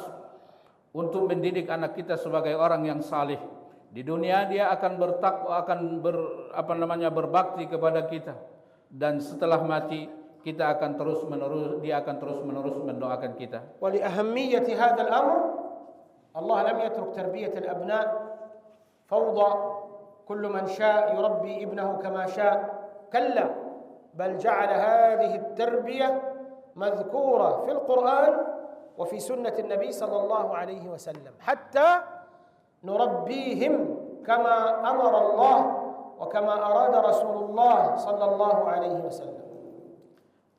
untuk mendidik anak kita sebagai orang yang saleh. Di dunia dia akan bertakwa, akan berbakti kepada kita, dan setelah mati kita akan dia akan terus menerus mendoakan kita. Wa li ahammiyati hadzal amr, Allah lam yatruk tarbiyat al-abna fawda, kullu man syaa yurabbi ibnahu kama syaa. Kalla, bal ja'ala hadhihi at-tarbiyah madhkura fi al-Qur'an wa fi sunnah an-nabi sallallahu alayhi wa sallam, hatta nurabbihim kama amara Allah wa kama arada Rasulullah sallallahu alayhi wa sallam.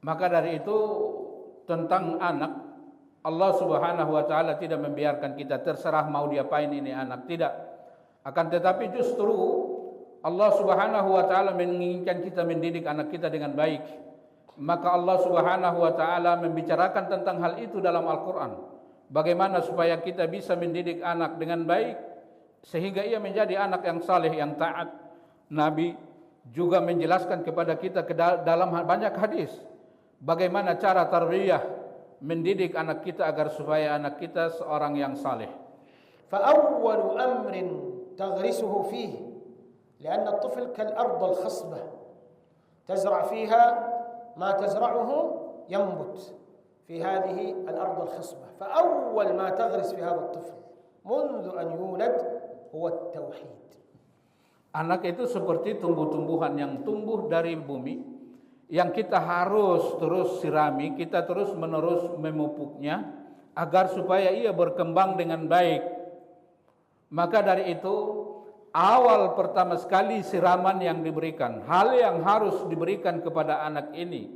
Maka dari itu tentang anak, Allah Subhanahu wa taala tidak membiarkan kita terserah mau diapain ini anak, tidak. Akan tetapi justru Allah Subhanahu wa taala menginginkan kita mendidik anak kita dengan baik. Maka Allah Subhanahu wa taala membicarakan tentang hal itu dalam Al-Qur'an. Bagaimana supaya kita bisa mendidik anak dengan baik sehingga ia menjadi anak yang saleh, yang taat. Nabi juga menjelaskan kepada kita dalam banyak hadis bagaimana cara tarbiyah mendidik anak kita agar supaya anak kita seorang yang saleh. فأول أمر تغرسه فيه، لأن الطفل كالأرض الخصبة تزرع فيها ما تزرعه ينبت في هذه الأرض الخصبة. فأول ما تغرس في هذا الطفل منذ أن يولد هو التوحيد. Anak itu seperti tumbuh-tumbuhan yang tumbuh dari bumi, yang kita harus terus sirami, kita terus menerus memupuknya agar supaya ia berkembang dengan baik. Maka dari itu awal pertama sekali siraman yang diberikan, hal yang harus diberikan kepada anak ini,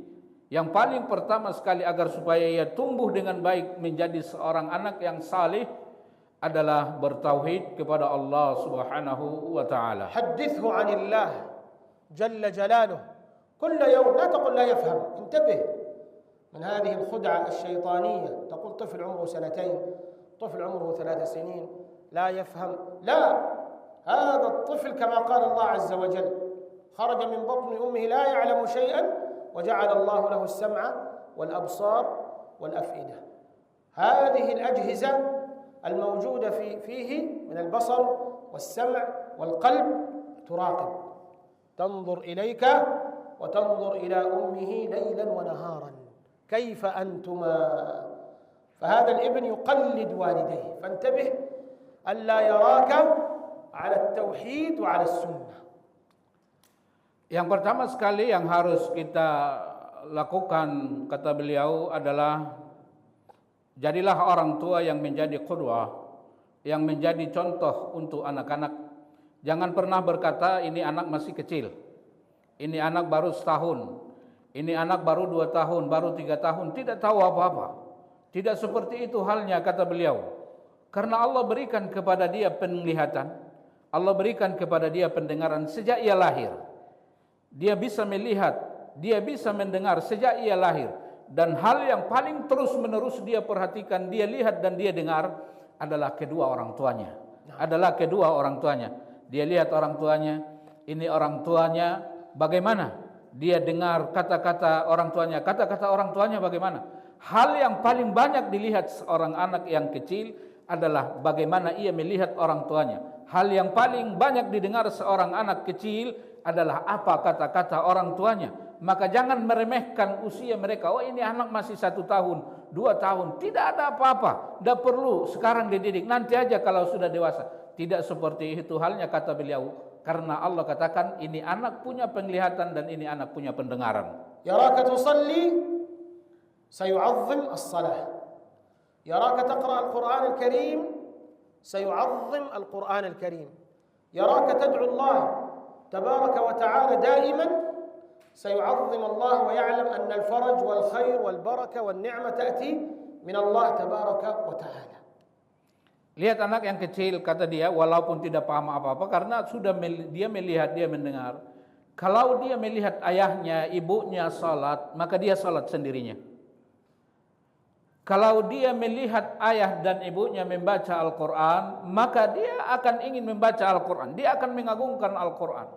yang paling pertama sekali agar supaya ia tumbuh dengan baik menjadi seorang anak yang saleh adalah bertauhid kepada Allah Subhanahu wa taala. Hadithhu 'anillah jalla jalaluhu. كل يوم لا تقل لا يفهم، انتبه من هذه الخدعة الشيطانية. تقول طفل عمره 2 سنين، طفل عمره 3 سنين لا يفهم. لا، هذا الطفل كما قال الله عز وجل خرج من بطن أمه لا يعلم شيئا وجعل الله له السمع والأبصار والأفئدة. هذه الأجهزة الموجودة فيه من البصر والسمع والقلب تراقب، تنظر إليك وتنظر إلى أمه ليلا ونهارا. كيف أنتما. فهذا الابن يقلد والديه، فانتبه ألا يراك على التوحيد وعلى السنة. Yang pertama sekali yang harus kita lakukan, kata beliau, adalah jadilah orang tua yang menjadi qudwah, yang menjadi contoh untuk anak-anak. Jangan pernah berkata ini anak masih kecil, ini anak baru setahun, ini anak baru 2 tahun, baru 3 tahun, tidak tahu apa-apa. Tidak seperti itu halnya, kata beliau. Karena Allah berikan kepada dia penglihatan, Allah berikan kepada dia pendengaran sejak ia lahir. Dia bisa melihat, dia bisa mendengar sejak ia lahir. Dan hal yang paling terus menerus dia perhatikan, dia lihat dan dia dengar adalah kedua orang tuanya. Adalah kedua orang tuanya. Dia lihat orang tuanya, ini orang tuanya bagaimana? Dia dengar kata-kata orang tuanya, kata-kata orang tuanya bagaimana? Hal yang paling banyak dilihat seorang anak yang kecil adalah bagaimana ia melihat orang tuanya. Hal yang paling banyak didengar seorang anak kecil adalah apa kata-kata orang tuanya. Maka jangan meremehkan usia mereka. Oh, ini anak masih 1 tahun, 2 tahun. Tidak ada apa-apa. Tidak perlu sekarang dididik. Nanti aja kalau sudah dewasa. Tidak seperti itu halnya, kata beliau. Karena Allah katakan ini anak punya penglihatan dan ini anak punya pendengaran. Yaraka tusalli sayu'azzim as-salah. Yaraka taqra al-Quran al-Karim sayu'azzim al-Quran al-Karim. Yaraka tad'u Allah tabaraka wa ta'ala daiman sayu'azzim Allah wa ya'lam anna al-faraj wal-khair wal-baraka wal-ni'mah ta'ti min Allah tabaraka wa ta'ala. Lihat anak yang kecil, kata dia, walaupun tidak paham apa-apa, karena sudah dia melihat, dia mendengar. Kalau dia melihat ayahnya, ibunya salat, maka dia salat sendirinya. Kalau dia melihat ayah dan ibunya membaca Al-Quran, maka dia akan ingin membaca Al-Quran. Dia akan mengagungkan Al-Quran.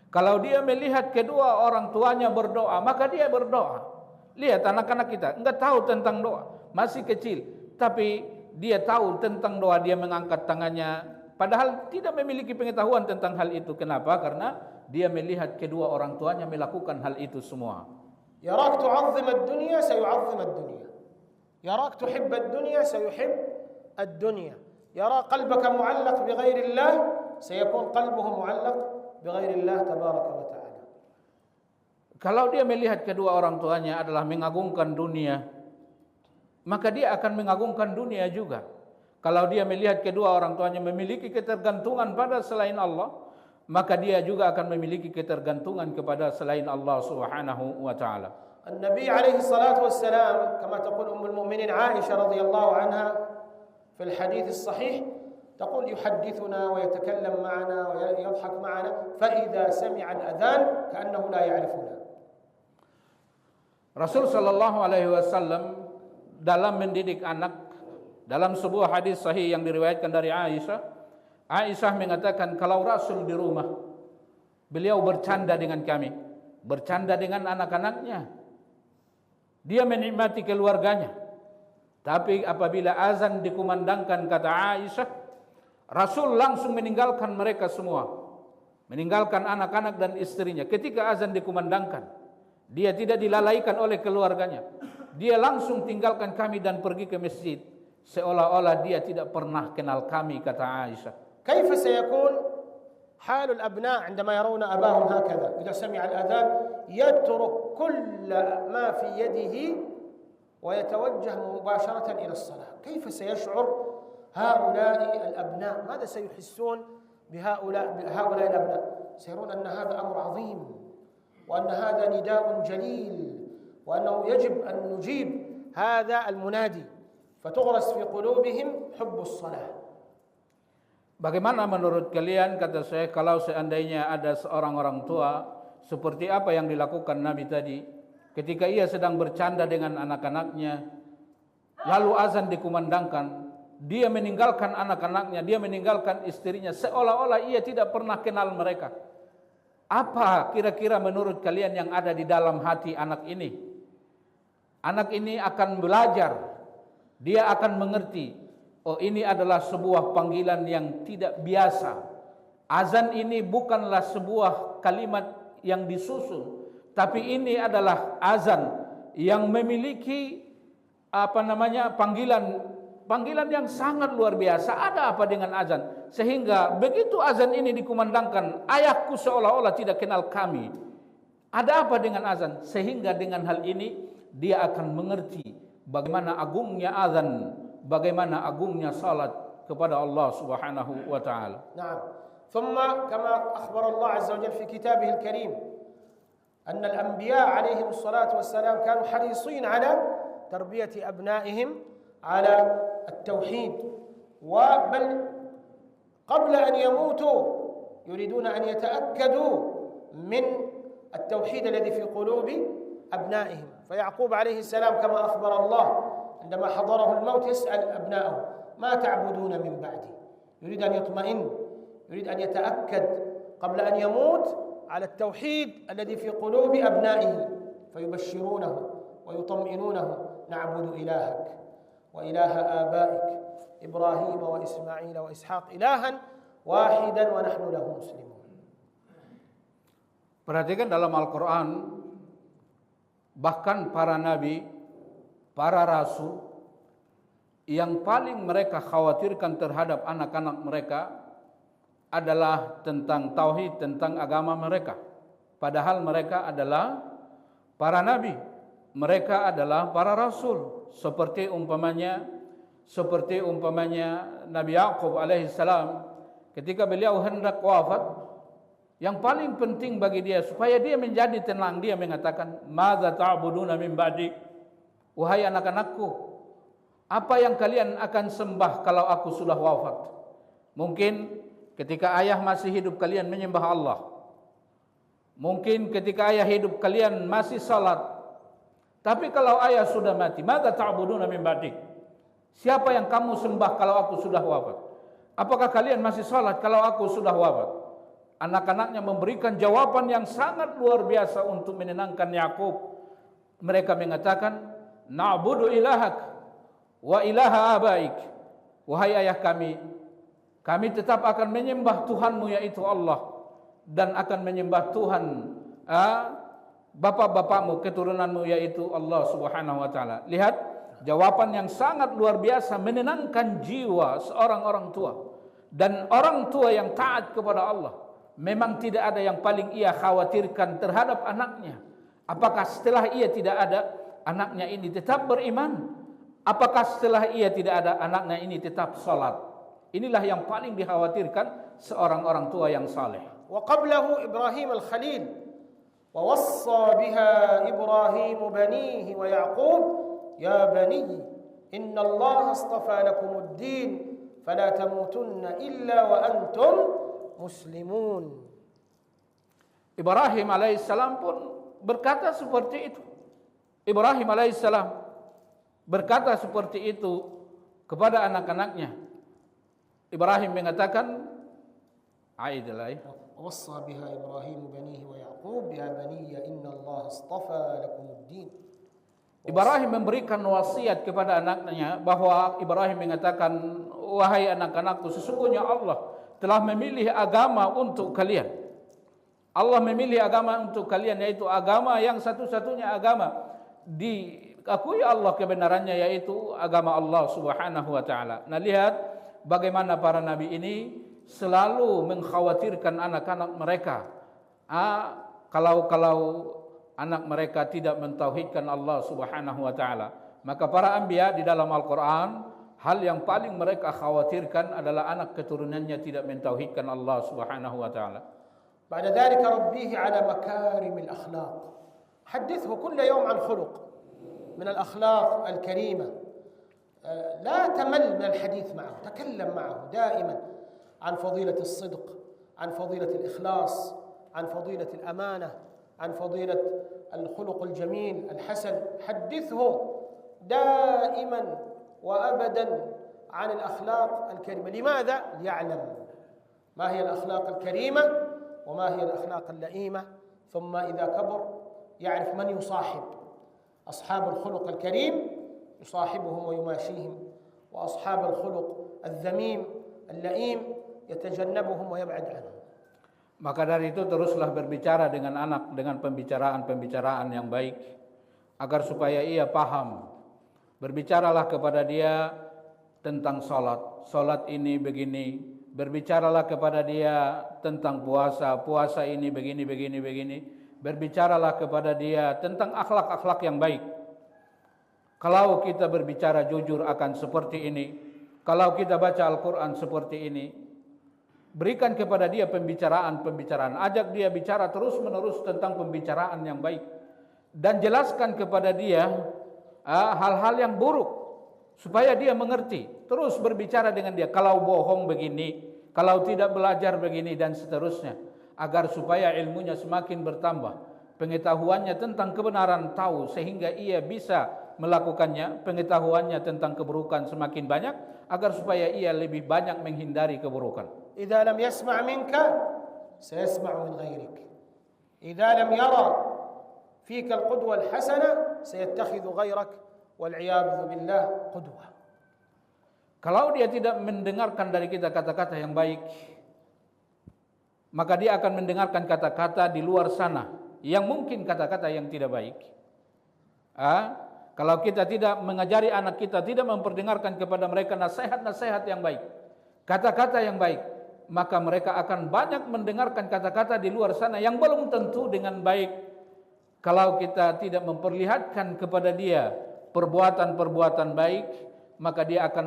Kalau dia melihat kedua orang tuanya berdoa, maka dia berdoa. Lihat anak-anak kita, enggak tahu tentang doa, masih kecil, tapi dia tahu tentang doa, dia mengangkat tangannya, padahal tidak memiliki pengetahuan tentang hal itu. Kenapa? Karena dia melihat kedua orang tuanya melakukan hal itu semua. Yarak tu'azzim ad-dunya sayu'azzim ad-dunya. Yarak tuhib ad-dunya sayuhib ad-dunya. Yara qalbaka mu'allaq bighairi Allah sayakun qalbuhu mu'allaq bighairi Allah tabaraka wa ta'ala. Kalau dia melihat kedua orang tuanya adalah mengagungkan dunia, maka dia akan mengagungkan dunia juga. Kalau dia melihat kedua orang tuanya memiliki ketergantungan pada selain Allah, maka dia juga akan memiliki ketergantungan kepada selain Allah Subhanahu wa taala. النبي عليه الصلاة والسلام كما تقول أم المؤمنين عائشة رضي الله عنها في الحديث الصحيح تقول يحدثنا ويتكلم معنا ويضحك معنا فإذا سمع الأذان كأنه لا يعرفنا. Rasul sallallahu alaihi wasallam dalam mendidik anak, dalam sebuah hadis sahih yang diriwayatkan dari Aisyah mengatakan kalau Rasul di rumah, beliau bercanda dengan kami, bercanda dengan anak-anaknya. Dia menikmati keluarganya. Tapi apabila azan dikumandangkan, kata Aisyah, Rasul langsung meninggalkan mereka semua. Meninggalkan anak-anak dan istrinya. Ketika azan dikumandangkan, dia tidak dilalaikan oleh keluarganya. Dia langsung tinggalkan kami dan pergi ke masjid. Seolah-olah dia tidak pernah kenal kami, kata Aisyah. كيف سيكون حال الأبناء عندما يرون أباهم هكذا إذا سمع الأذان يترك كل ما في يده ويتوجه مباشرة إلى الصلاة. كيف سيشعر هؤلاء الأبناء؟ ماذا سيحسون بهؤلاء الأبناء؟ سيرون أن هذا أمر عظيم وأن هذا نداء جليل وأنه يجب أن نجيب هذا المنادي فتغرس في قلوبهم حب الصلاة. Bagaimana menurut kalian, kata saya, kalau seandainya ada seorang orang tua seperti apa yang dilakukan Nabi tadi, ketika ia sedang bercanda dengan anak-anaknya, lalu azan dikumandangkan, dia meninggalkan anak-anaknya, dia meninggalkan istrinya, seolah-olah ia tidak pernah kenal mereka. Apa kira-kira menurut kalian yang ada di dalam hati anak ini? Anak ini akan belajar, dia akan mengerti, oh, ini adalah sebuah panggilan yang tidak biasa. Azan ini bukanlah sebuah kalimat yang disusun, tapi ini adalah azan yang memiliki panggilan yang sangat luar biasa. Ada apa dengan azan? Sehingga begitu azan ini dikumandangkan, ayahku seolah-olah tidak kenal kami. Ada apa dengan azan? Sehingga dengan hal ini dia akan mengerti bagaimana agungnya azan, bagaimana agungnya salat kepada Allah Subhanahu wa taala. نعم. ثم كما أخبر الله عز وجل في كتابه الكريم أن الأنبياء عليهم الصلاة والسلام كانوا حريصين على تربية أبنائهم على التوحيد، وبل قبل أن يموتوا يريدون أن يتأكدوا من التوحيد الذي في قلوب أبنائهم. فيعقوب عليه السلام كما أخبر الله عندما حضره الموت يسأل أبنائه ما تعبدون من بعدي، يريد أن يطمئن، يريد أن يتأكد قبل أن يموت على التوحيد الذي في قلوب أبنائه، فيبشرونه ويطمئنونه نعبد إلهك وإله آبائك إبراهيم وإسماعيل وإسحاق إلها واحدا ونحن له مسلمون. Perhatikan dalam Al-Quran, bahkan para nabi, para rasul, yang paling mereka khawatirkan terhadap anak-anak mereka adalah tentang tauhid, tentang agama mereka. Padahal mereka adalah para nabi, mereka adalah para rasul. Seperti umpamanya Nabi Yaqub alaihissalam, ketika beliau hendak wafat, yang paling penting bagi dia supaya dia menjadi tenang, dia mengatakan, "Madza ta'buduna min ba'di?" Wahai anak-anakku, apa yang kalian akan sembah kalau aku sudah wafat? Mungkin ketika ayah masih hidup kalian menyembah Allah. Mungkin ketika ayah hidup kalian masih salat. Tapi kalau ayah sudah mati, "Madza ta'buduna min ba'di?" Siapa yang kamu sembah kalau aku sudah wafat? Apakah kalian masih salat kalau aku sudah wafat? Anak-anaknya memberikan jawaban yang sangat luar biasa untuk menenangkan Yakub. Mereka mengatakan, "Na'budu ilahak wa ilaha abaik." Wahai ayah kami tetap akan menyembah Tuhanmu yaitu Allah, dan akan menyembah Tuhan bapak-bapakmu, keturunanmu yaitu Allah Subhanahu wa taala. Lihat jawaban yang sangat luar biasa, menenangkan jiwa seorang orang tua. Dan orang tua yang taat kepada Allah, memang tidak ada yang paling ia khawatirkan terhadap anaknya. Apakah setelah ia tidak ada, anaknya ini tetap beriman? Apakah setelah ia tidak ada, anaknya ini tetap salat? Inilah yang paling dikhawatirkan seorang orang tua yang saleh. Wa qablahu Ibrahim al-Khalil, wa wassa biha Ibrahim banihi wa Yaqub, ya bani inna Allah astafa lakumud din fala tamutunna illa wa antum muslimun. Ibrahim alaihissalam pun berkata seperti itu. Ibrahim alaihissalam berkata seperti itu kepada anak-anaknya. Ibrahim mengatakan, "Aidalai." Wassa biha Ibrahim banihi wa Yaqub ya bani inna Allah astafa lakumud din. Ibrahim memberikan wasiat kepada anaknya bahwa Ibrahim mengatakan, "Wahai anak-anakku, sesungguhnya Allah telah memilih agama untuk kalian. Allah memilih agama untuk kalian, yaitu agama yang satu-satunya agama diakui Allah kebenarannya, yaitu agama Allah Subhanahu wa taala." Nah, lihat bagaimana para nabi ini selalu mengkhawatirkan anak-anak mereka. Kalau anak mereka tidak mentauhidkan Allah Subhanahu wa taala, maka para anbiya di dalam Al-Qur'an, hal yang paling mereka khawatirkan adalah anak keturunannya tidak mentauhidkan Allah Subhanahu wa taala. Ba'da dzalika rabbihi ala makarimil akhlaq. Hadithhu kull yawm an khuluq min al-akhlaq al-karimah. لا تمل من الحديث معه، تكلم معه دائما عن فضيلة الصدق، عن فضيلة الإخلاص، عن فضيلة الأمانة، عن فضيلة الخلق الجميل الحسن. حدثه دائما وأبدا عن الأخلاق الكريمة. لماذا؟ ليعلم ما هي الأخلاق الكريمة وما هي الأخلاق اللئيمة، ثم إذا كبر يعرف من يصاحب. أصحاب الخلق الكريم يصاحبهم ويماشيهم، وأصحاب الخلق الذميم اللئيم يتجنبهم ويبعد عنهم. Maka dari itu teruslah berbicara dengan anak dengan pembicaraan-pembicaraan yang baik. agar supaya ia paham. Berbicaralah kepada dia tentang salat. Salat ini begini. Berbicaralah kepada dia tentang puasa. Puasa ini begini. Berbicaralah kepada dia tentang akhlak-akhlak yang baik. Kalau kita berbicara jujur akan seperti ini, kalau kita baca Al-Quran seperti ini, berikan kepada dia pembicaraan. Ajak dia bicara terus-menerus tentang pembicaraan yang baik. Dan jelaskan kepada dia hal-hal yang buruk, supaya dia mengerti. Terus berbicara dengan dia, kalau bohong begini, kalau tidak belajar begini, dan seterusnya. Agar supaya ilmunya semakin bertambah, pengetahuannya tentang kebenaran tahu, sehingga ia bisa melakukannya. Pengetahuannya tentang keburukan semakin banyak, agar supaya ia lebih banyak menghindari keburukan. Idza lam yasma' minka sayasma'u min ghairik. Idza lam yara fika al-qudwa al-hasanah sayattakhidhu ghairak wal 'iyadzu billah qudwa. Kalau dia tidak mendengarkan dari kita kata-kata yang baik, maka dia akan mendengarkan kata-kata di luar sana yang mungkin kata-kata yang tidak baik. Kalau kita tidak mengajari anak kita, tidak memperdengarkan kepada mereka nasihat-nasihat yang baik, kata-kata yang baik, maka mereka akan banyak mendengarkan kata-kata di luar sana yang belum tentu dengan baik. Kalau kita tidak memperlihatkan kepada dia perbuatan-perbuatan baik, maka dia akan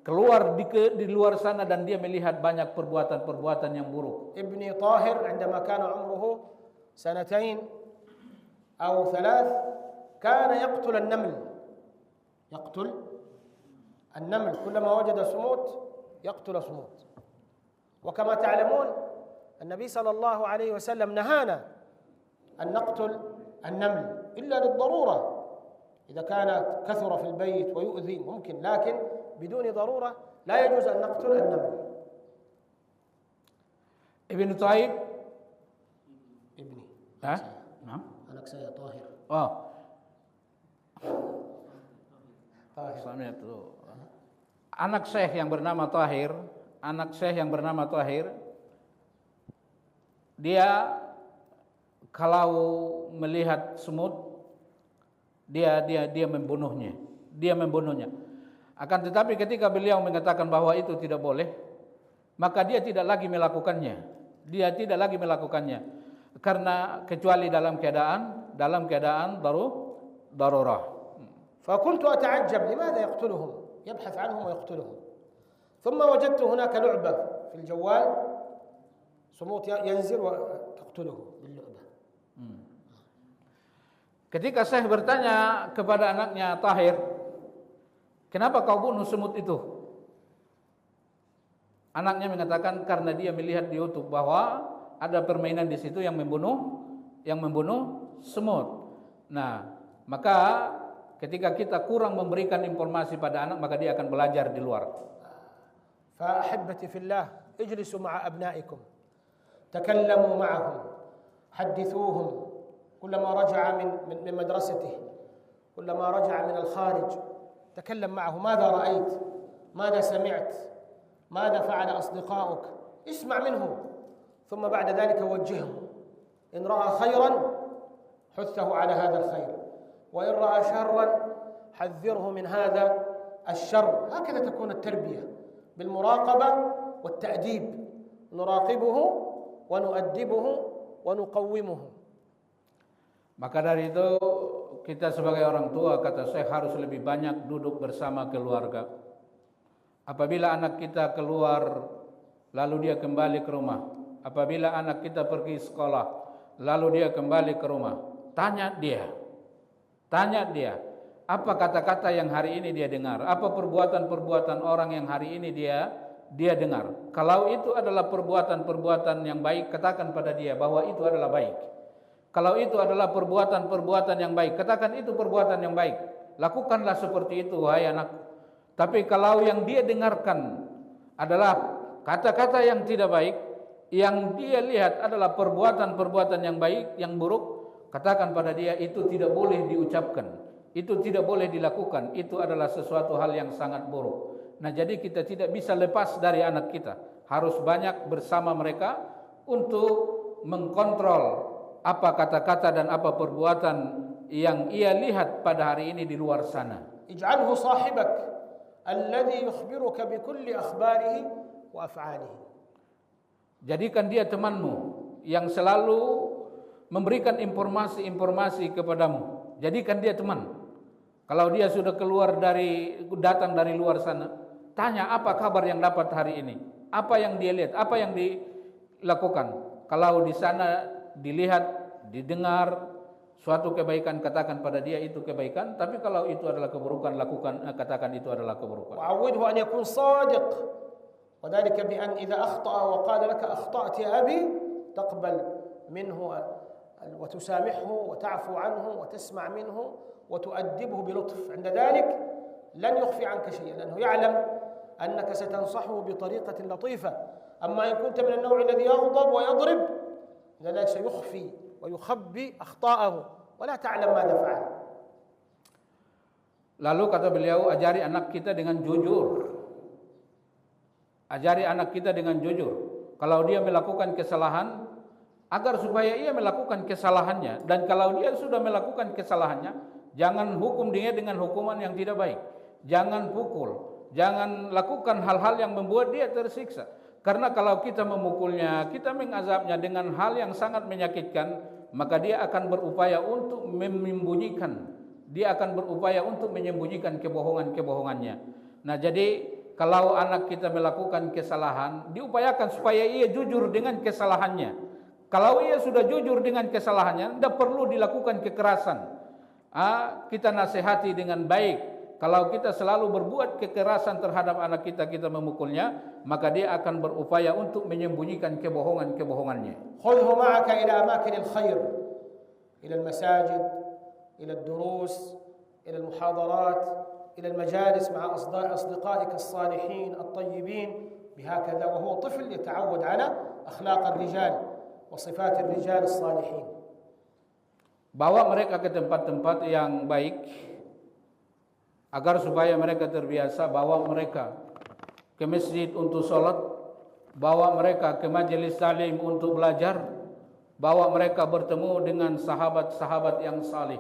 keluar di luar sana dan dia melihat banyak perbuatan-perbuatan yang buruk. Ibni Tahir عندما كان عمره 2 أو 3 كان يقتل النمل كلما وجد سموت يقتل سموت. وكما تعلمون النبي صلى الله عليه وسلم نهانا أن نقتل النمل إلا للضرورة. إذا كان كثر في البيت ويؤذي ممكن، لكن بدون ضرورة لا يجوز أن نقتل النمل. ابن طيب ابني نعم أنك saya Tahir. Tahir. Anak Syekh yang bernama Tahir, dia kalau melihat semut, dia membunuhnya. Akan tetapi ketika beliau mengatakan bahwa itu tidak boleh, maka dia tidak lagi melakukannya. Karena kecuali dalam keadaan darurah. فكنت أتعجب لماذا يقتلهم، يبحث عنهم ويقتلهم. ثم وجدت هناك لعبة في الجوال صموت ينزل وتقتله باللعبة. Ketika Syekh bertanya kepada anaknya Tahir, kenapa kau bunuh semut itu? Anaknya mengatakan karena dia melihat di YouTube bahwa ada permainan di situ yang membunuh semut. Nah, maka ketika kita kurang memberikan informasi pada anak, maka dia akan belajar di luar. فأحبتي في الله اجلسوا مع أبنائكم تكلموا معهم حدثوهم كلما رجع من مدرسته كلما رجع من الخارج تكلم معه ماذا رأيت ماذا سمعت ماذا فعل أصدقائك اسمع منهم ثم بعد ذلك وجهه إن رأى خيرا حثه على هذا الخير وإن رأى شرا حذره من هذا الشر. هكذا تكون التربية بالمراقبة والتأديب، نراقبه ونؤدبه ونقومه. Maka dari itu kita sebagai orang tua, kata Syekh, harus lebih banyak duduk bersama keluarga. Apabila anak kita keluar lalu dia kembali ke rumah, apabila anak kita pergi sekolah lalu dia kembali ke rumah, tanya dia apa kata-kata yang hari ini dia dengar, apa perbuatan-perbuatan orang yang hari ini dia dengar. Kalau itu adalah perbuatan-perbuatan yang baik, katakan pada dia bahwa itu adalah baik. Kalau itu adalah perbuatan-perbuatan yang baik, katakan itu perbuatan yang baik. Lakukanlah seperti itu, wahai anak. Tapi kalau yang dia dengarkan adalah kata-kata yang tidak baik, yang dia lihat adalah perbuatan-perbuatan yang baik, yang buruk, katakan pada dia itu tidak boleh diucapkan, itu tidak boleh dilakukan, itu adalah sesuatu hal yang sangat buruk. Nah, jadi kita tidak bisa lepas dari anak kita, harus banyak bersama mereka untuk mengkontrol apa kata-kata dan apa perbuatan yang ia lihat pada hari ini di luar sana. اجعله صاحبك الذي يخبرك بكل أخباره وأفعاله. Jadikan dia temanmu yang selalu memberikan informasi-informasi kepadamu. Jadikan dia teman. Kalau dia sudah datang dari luar sana, tanya apa kabar yang dapat hari ini, apa yang dia lihat, apa yang dilakukan. Kalau di sana dilihat, didengar suatu kebaikan, katakan pada dia itu kebaikan. Tapi kalau itu adalah keburukan, katakan itu adalah keburukan. وعوده أن يكون صادق وذلك بأن إذا أخطأ وقال لك أخطأت يا أبي تقبل منه وتسامحه وتعفو عنه وتسمع منه وتؤدبه بلطف. عند ذلك لن يخفي عنك شيئا لأنه يعلم أنك ستنصحه بطريقة لطيفة. أما إن كنت من النوع الذي يغضب ويضرب لذلك سيخفي ويخبي أخطاءه ولا تعلم ماذا فعل. Lalu kata beliau, ajari anak kita dengan jujur. Ajari anak kita dengan jujur. Kalau dia melakukan kesalahan, agar supaya ia melakukan kesalahannya. Dan kalau dia sudah melakukan kesalahannya, jangan hukum dia dengan hukuman yang tidak baik. Jangan pukul. Jangan lakukan hal-hal yang membuat dia tersiksa. Karena kalau kita memukulnya, kita mengazabnya dengan hal yang sangat menyakitkan, maka dia akan berupaya untuk menyembunyikan. Dia akan berupaya untuk menyembunyikan kebohongan-kebohongannya. Nah, jadi kalau anak kita melakukan kesalahan, diupayakan supaya ia jujur dengan kesalahannya. Kalau ia sudah jujur dengan kesalahannya, tidak perlu dilakukan kekerasan. Kita nasihati dengan baik. Kalau kita selalu berbuat kekerasan terhadap anak kita, kita memukulnya, maka dia akan berupaya untuk menyembunyikan kebohongan-kebohongannya. خذه معك إلى أماكن الخير، إلى المساجد، إلى الدروس، إلى المحاضرات، إلى المجالس مع أصدقائك الصالحين الطيبين بهكذا، وهو طفل يتعود على أخلاق الرجال وصفات الرجال الصالحين. Bawa mereka ke tempat-tempat yang baik agar supaya mereka terbiasa. Bawa mereka ke masjid untuk sholat, bawa mereka ke majelis taklim untuk belajar, bawa mereka bertemu dengan sahabat-sahabat yang salih,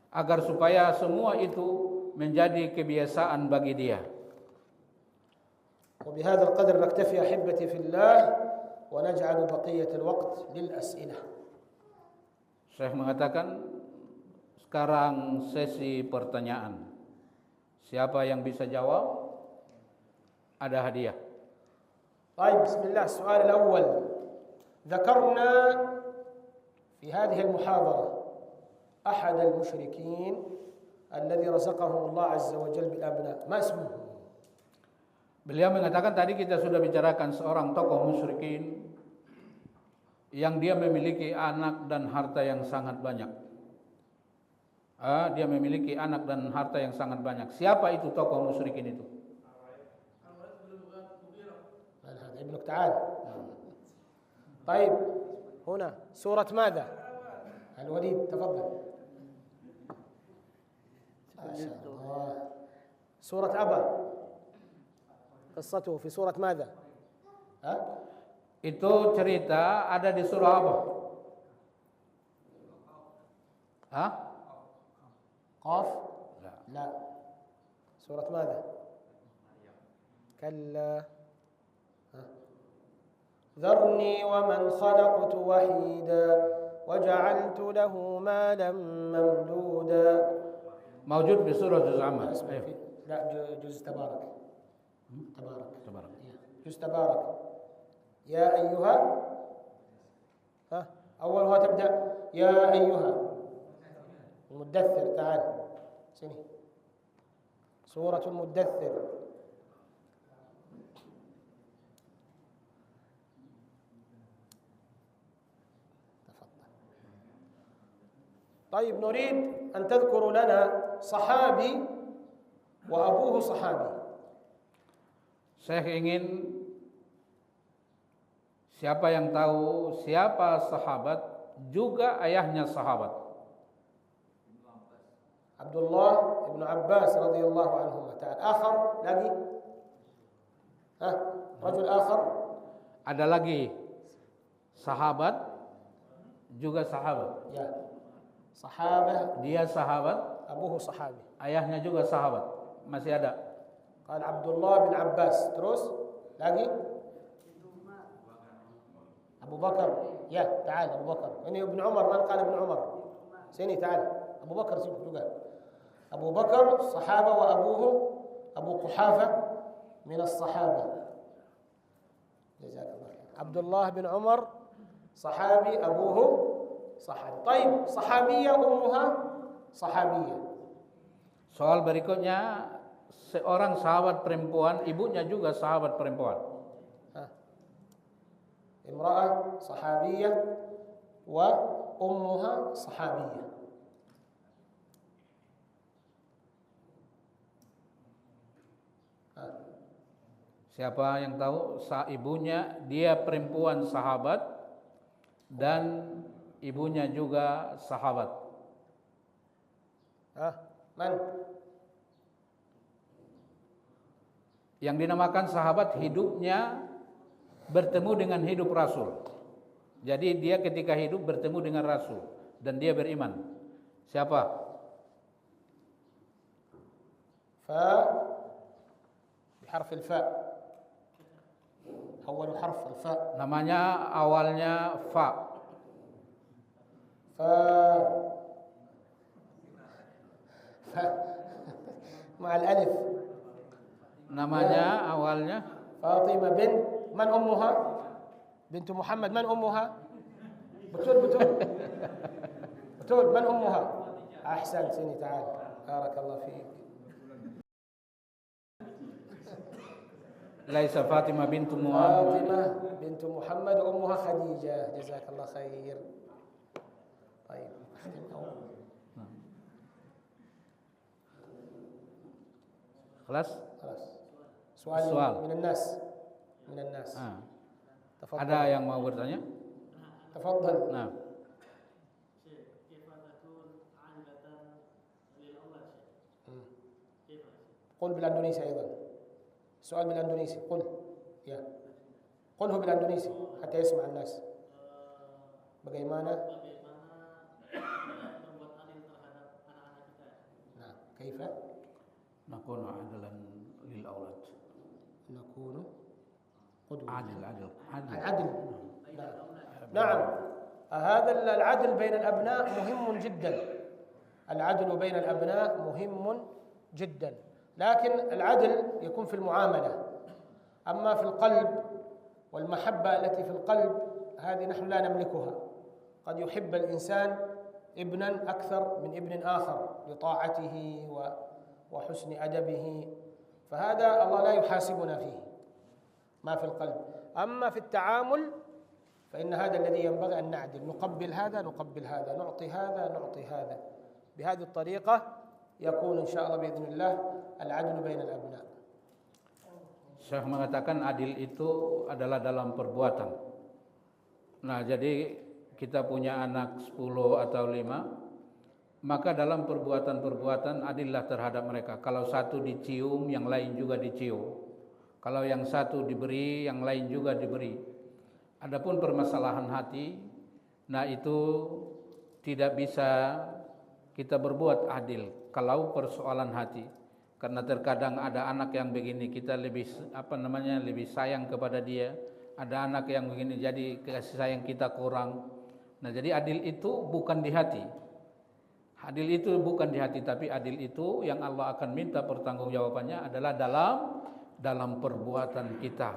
agar supaya semua itu menjadi kebiasaan bagi dia. وبهذا القدر نكتفي أحبتي في الله ونجعل بقية الوقت للأسئلة. Syekh mengatakan, sekarang sesi pertanyaan. Siapa yang bisa jawab, ada hadiah. طيب بسم الله. السؤال الأول، ذكرنا في هذه المحاضرة أحد المشركين الذي رزقهم الله عز وجل بالأبناء، ما اسمه؟ Beliau mengatakan tadi kita sudah bicarakan seorang tokoh musyrikin yang dia memiliki anak dan harta yang sangat banyak. Dia memiliki anak dan harta yang sangat banyak. Siapa itu tokoh musyrikin itu? ابنك تعال. طيب هنا سورة ماذا؟ الوليد تفضل. ما شاء الله. سورة أبا، قصته في سورة ماذا؟ Itu cerita ada di surah apa? قاف؟ لا. سورة ماذا؟ كلا. ذرني ومن خلقت وحيدا وجعلت له مالا ممدودا. موجود في سورة جزء عامة. لا، جزء تبارك. تبارك. جزء تبارك. يا أيها، أولها تبدأ يا أيها المدثر. تعال سني. سورة المدثر. طيب نريد أن تذكروا لنا صحابي وأبوه صحابي. Saya ingin siapa yang tahu siapa sahabat juga ayahnya sahabat. Abdullah ibn Abbas radhiyallahu anhu. Ta'al. Akhar lagi. Rajul akhar. Ada lagi sahabat juga sahabat. Ya. Sahabah. Dia sahabat. Abuhu sahabi. Ayahnya juga sahabat. Masih ada. Qal Abdullah bin Abbas. Terus lagi Abu Bakar. Ya, تعال Abu Bakar. Ini Ibn Umar, man qala Ibn Umar. Sini تعال. Abu Bakar juga. Abu Bakar sahaba wa abuhu Abu Quhafa min as-sahaba. Jazakallah khair. Abdullah bin Umar sahabi, abuhu sahabi. Taib, sahabiyah ummuha sahabiyah. Soal berikutnya, seorang sahabat perempuan, ibunya juga sahabat perempuan. Imra'ah sahabiyah wa ummuha sahabiyah. Siapa yang tahu? Ibunya, dia perempuan sahabat dan ibunya juga sahabat. Man? Yang dinamakan sahabat hidupnya bertemu dengan hidup Rasul. Jadi dia ketika hidup bertemu dengan Rasul dan dia beriman. Siapa? Fa بحرف الفاء. أول حرف الفاء. Namanya awalnya fa. مع الألف. Namanya awalnya فاطمة بنت من أمها؟ بنت محمد من أمها؟ betul. betul من أمها؟ أحسن سيني تعال بارك الله فيك. ليس فاطمة بنت محمد. فاطمة بنت محمد أمها خديجة جزاك الله خير. طيب خلاص. سؤال من الناس. تفضل. Ada yang mau bertanya? تفضل. Nah. قل بالأندونيسي أيضا. سؤال بالأندونيسي. قل. يا. قله بالأندونيسي حتى يسمع الناس. Bagaimana membuat adil terhadap anak-anak kita? Nah, kaifa? Nakunu adalan lil aulad. Nakunu qudwa. Adil. العدل. نعم. هذا العدل بين الأبناء مهم جدا. العدل بين الأبناء مهم جدا. لكن العدل يكون في المعاملة. أما في القلب والمحبة التي في القلب هذه نحن لا نملكها. قد يحب الإنسان ابنا أكثر من ابن آخر لطاعته وحسن أدبه، فهذا الله لا يحاسبنا فيه ما في القلب. أما في التعامل فإن هذا الذي ينبغي أن نعدل، نقبل هذا نقبل هذا، نعطي هذا نعطي هذا. بهذه الطريقة يكون إن شاء الله بإذن الله العدل بين الأبناء. Syekh mengatakan adil itu adalah dalam perbuatan. Nah, jadi kita punya anak 10 atau 5, maka dalam perbuatan-perbuatan adillah terhadap mereka. Kalau satu dicium, yang lain juga dicium. Kalau yang satu diberi, yang lain juga diberi. Adapun permasalahan hati, nah itu tidak bisa kita berbuat adil kalau persoalan hati. Karena terkadang ada anak yang begini kita lebih lebih sayang kepada dia, ada anak yang begini jadi kasih sayang kita kurang. Nah, jadi adil itu bukan di hati. Adil itu bukan di hati, tapi adil itu yang Allah akan minta pertanggungjawabannya adalah dalam perbuatan kita.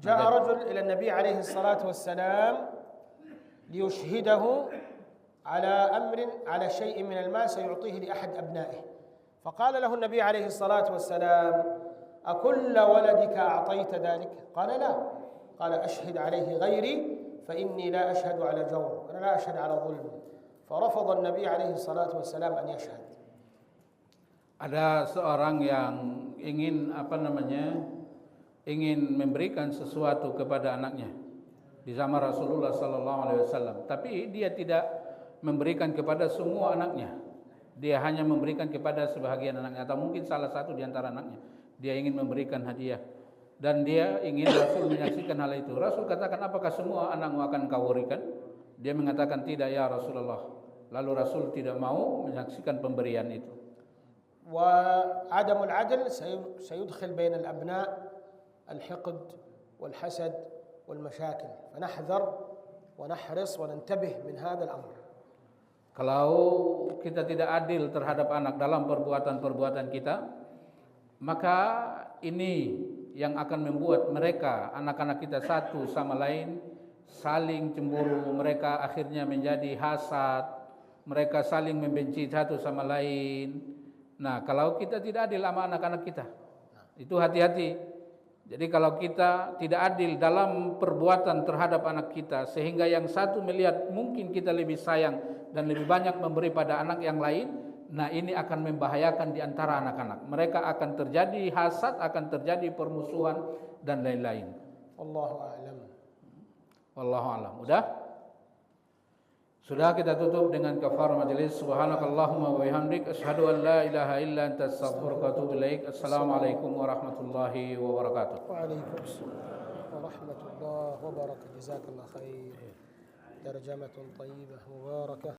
Ja'a rajul ila Nabi alaihi salatu wassalam liyushhidahu ala amrin ala syai'in min al-mal sayu'tihi li ahad abna'ihi. فقال له النبي عليه الصلاة والسلام أكل ولدك أعطيت ذلك؟ قال لا. قال أشهد عليه غيري فإني لا أشهد على جور، أنا لا أشهد على ظلم. فرفض النبي عليه الصلاة والسلام أن يشهد. Ada seorang yang ingin memberikan sesuatu kepada anaknya di zaman Rasulullah sallallahu alaihi wasallam, tapi dia tidak memberikan kepada semua anaknya. Dia hanya memberikan kepada sebahagian anaknya atau mungkin salah satu di antara anaknya. Dia ingin memberikan hadiah dan dia ingin Rasul menyaksikan hal itu. Rasul katakan, apakah semua anakmu akan kau berikan? Dia mengatakan, tidak ya Rasulullah. lalu Rasul tidak mau menyaksikan pemberian itu. وعدم العدل سيدخل بين الأبناء الحقد والحسد والمشاكل فنحذر ونحرص وننتبه من هذا الأمر. Kalau kita tidak adil terhadap anak dalam perbuatan-perbuatan kita, maka ini yang akan membuat mereka, anak-anak kita satu sama lain saling cemburu, mereka akhirnya menjadi hasad, mereka saling membenci satu sama lain. Nah, kalau kita tidak adil sama anak-anak kita, itu hati-hati. Jadi kalau kita tidak adil dalam perbuatan terhadap anak kita, sehingga yang satu melihat mungkin kita lebih sayang dan lebih banyak memberi pada anak yang lain, nah ini akan membahayakan di antara anak-anak. Mereka akan terjadi hasad, akan terjadi permusuhan dan lain-lain. Wallahu a'lam. Wallahu a'lam. Sudah kita tutup dengan kafar majelis. Subhanakallahumma wa bihamdik asyhadu an la ilaha illa anta astaghfiruka wa atubu ilaik. Assalamualaikum warahmatullahi wabarakatuh. Waalaikumsalam warahmatullahi wabarakatuh. Jazakallahu khair. Tarjamatun thayyibah mubarakah.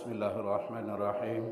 Bismillahirrahmanirrahim.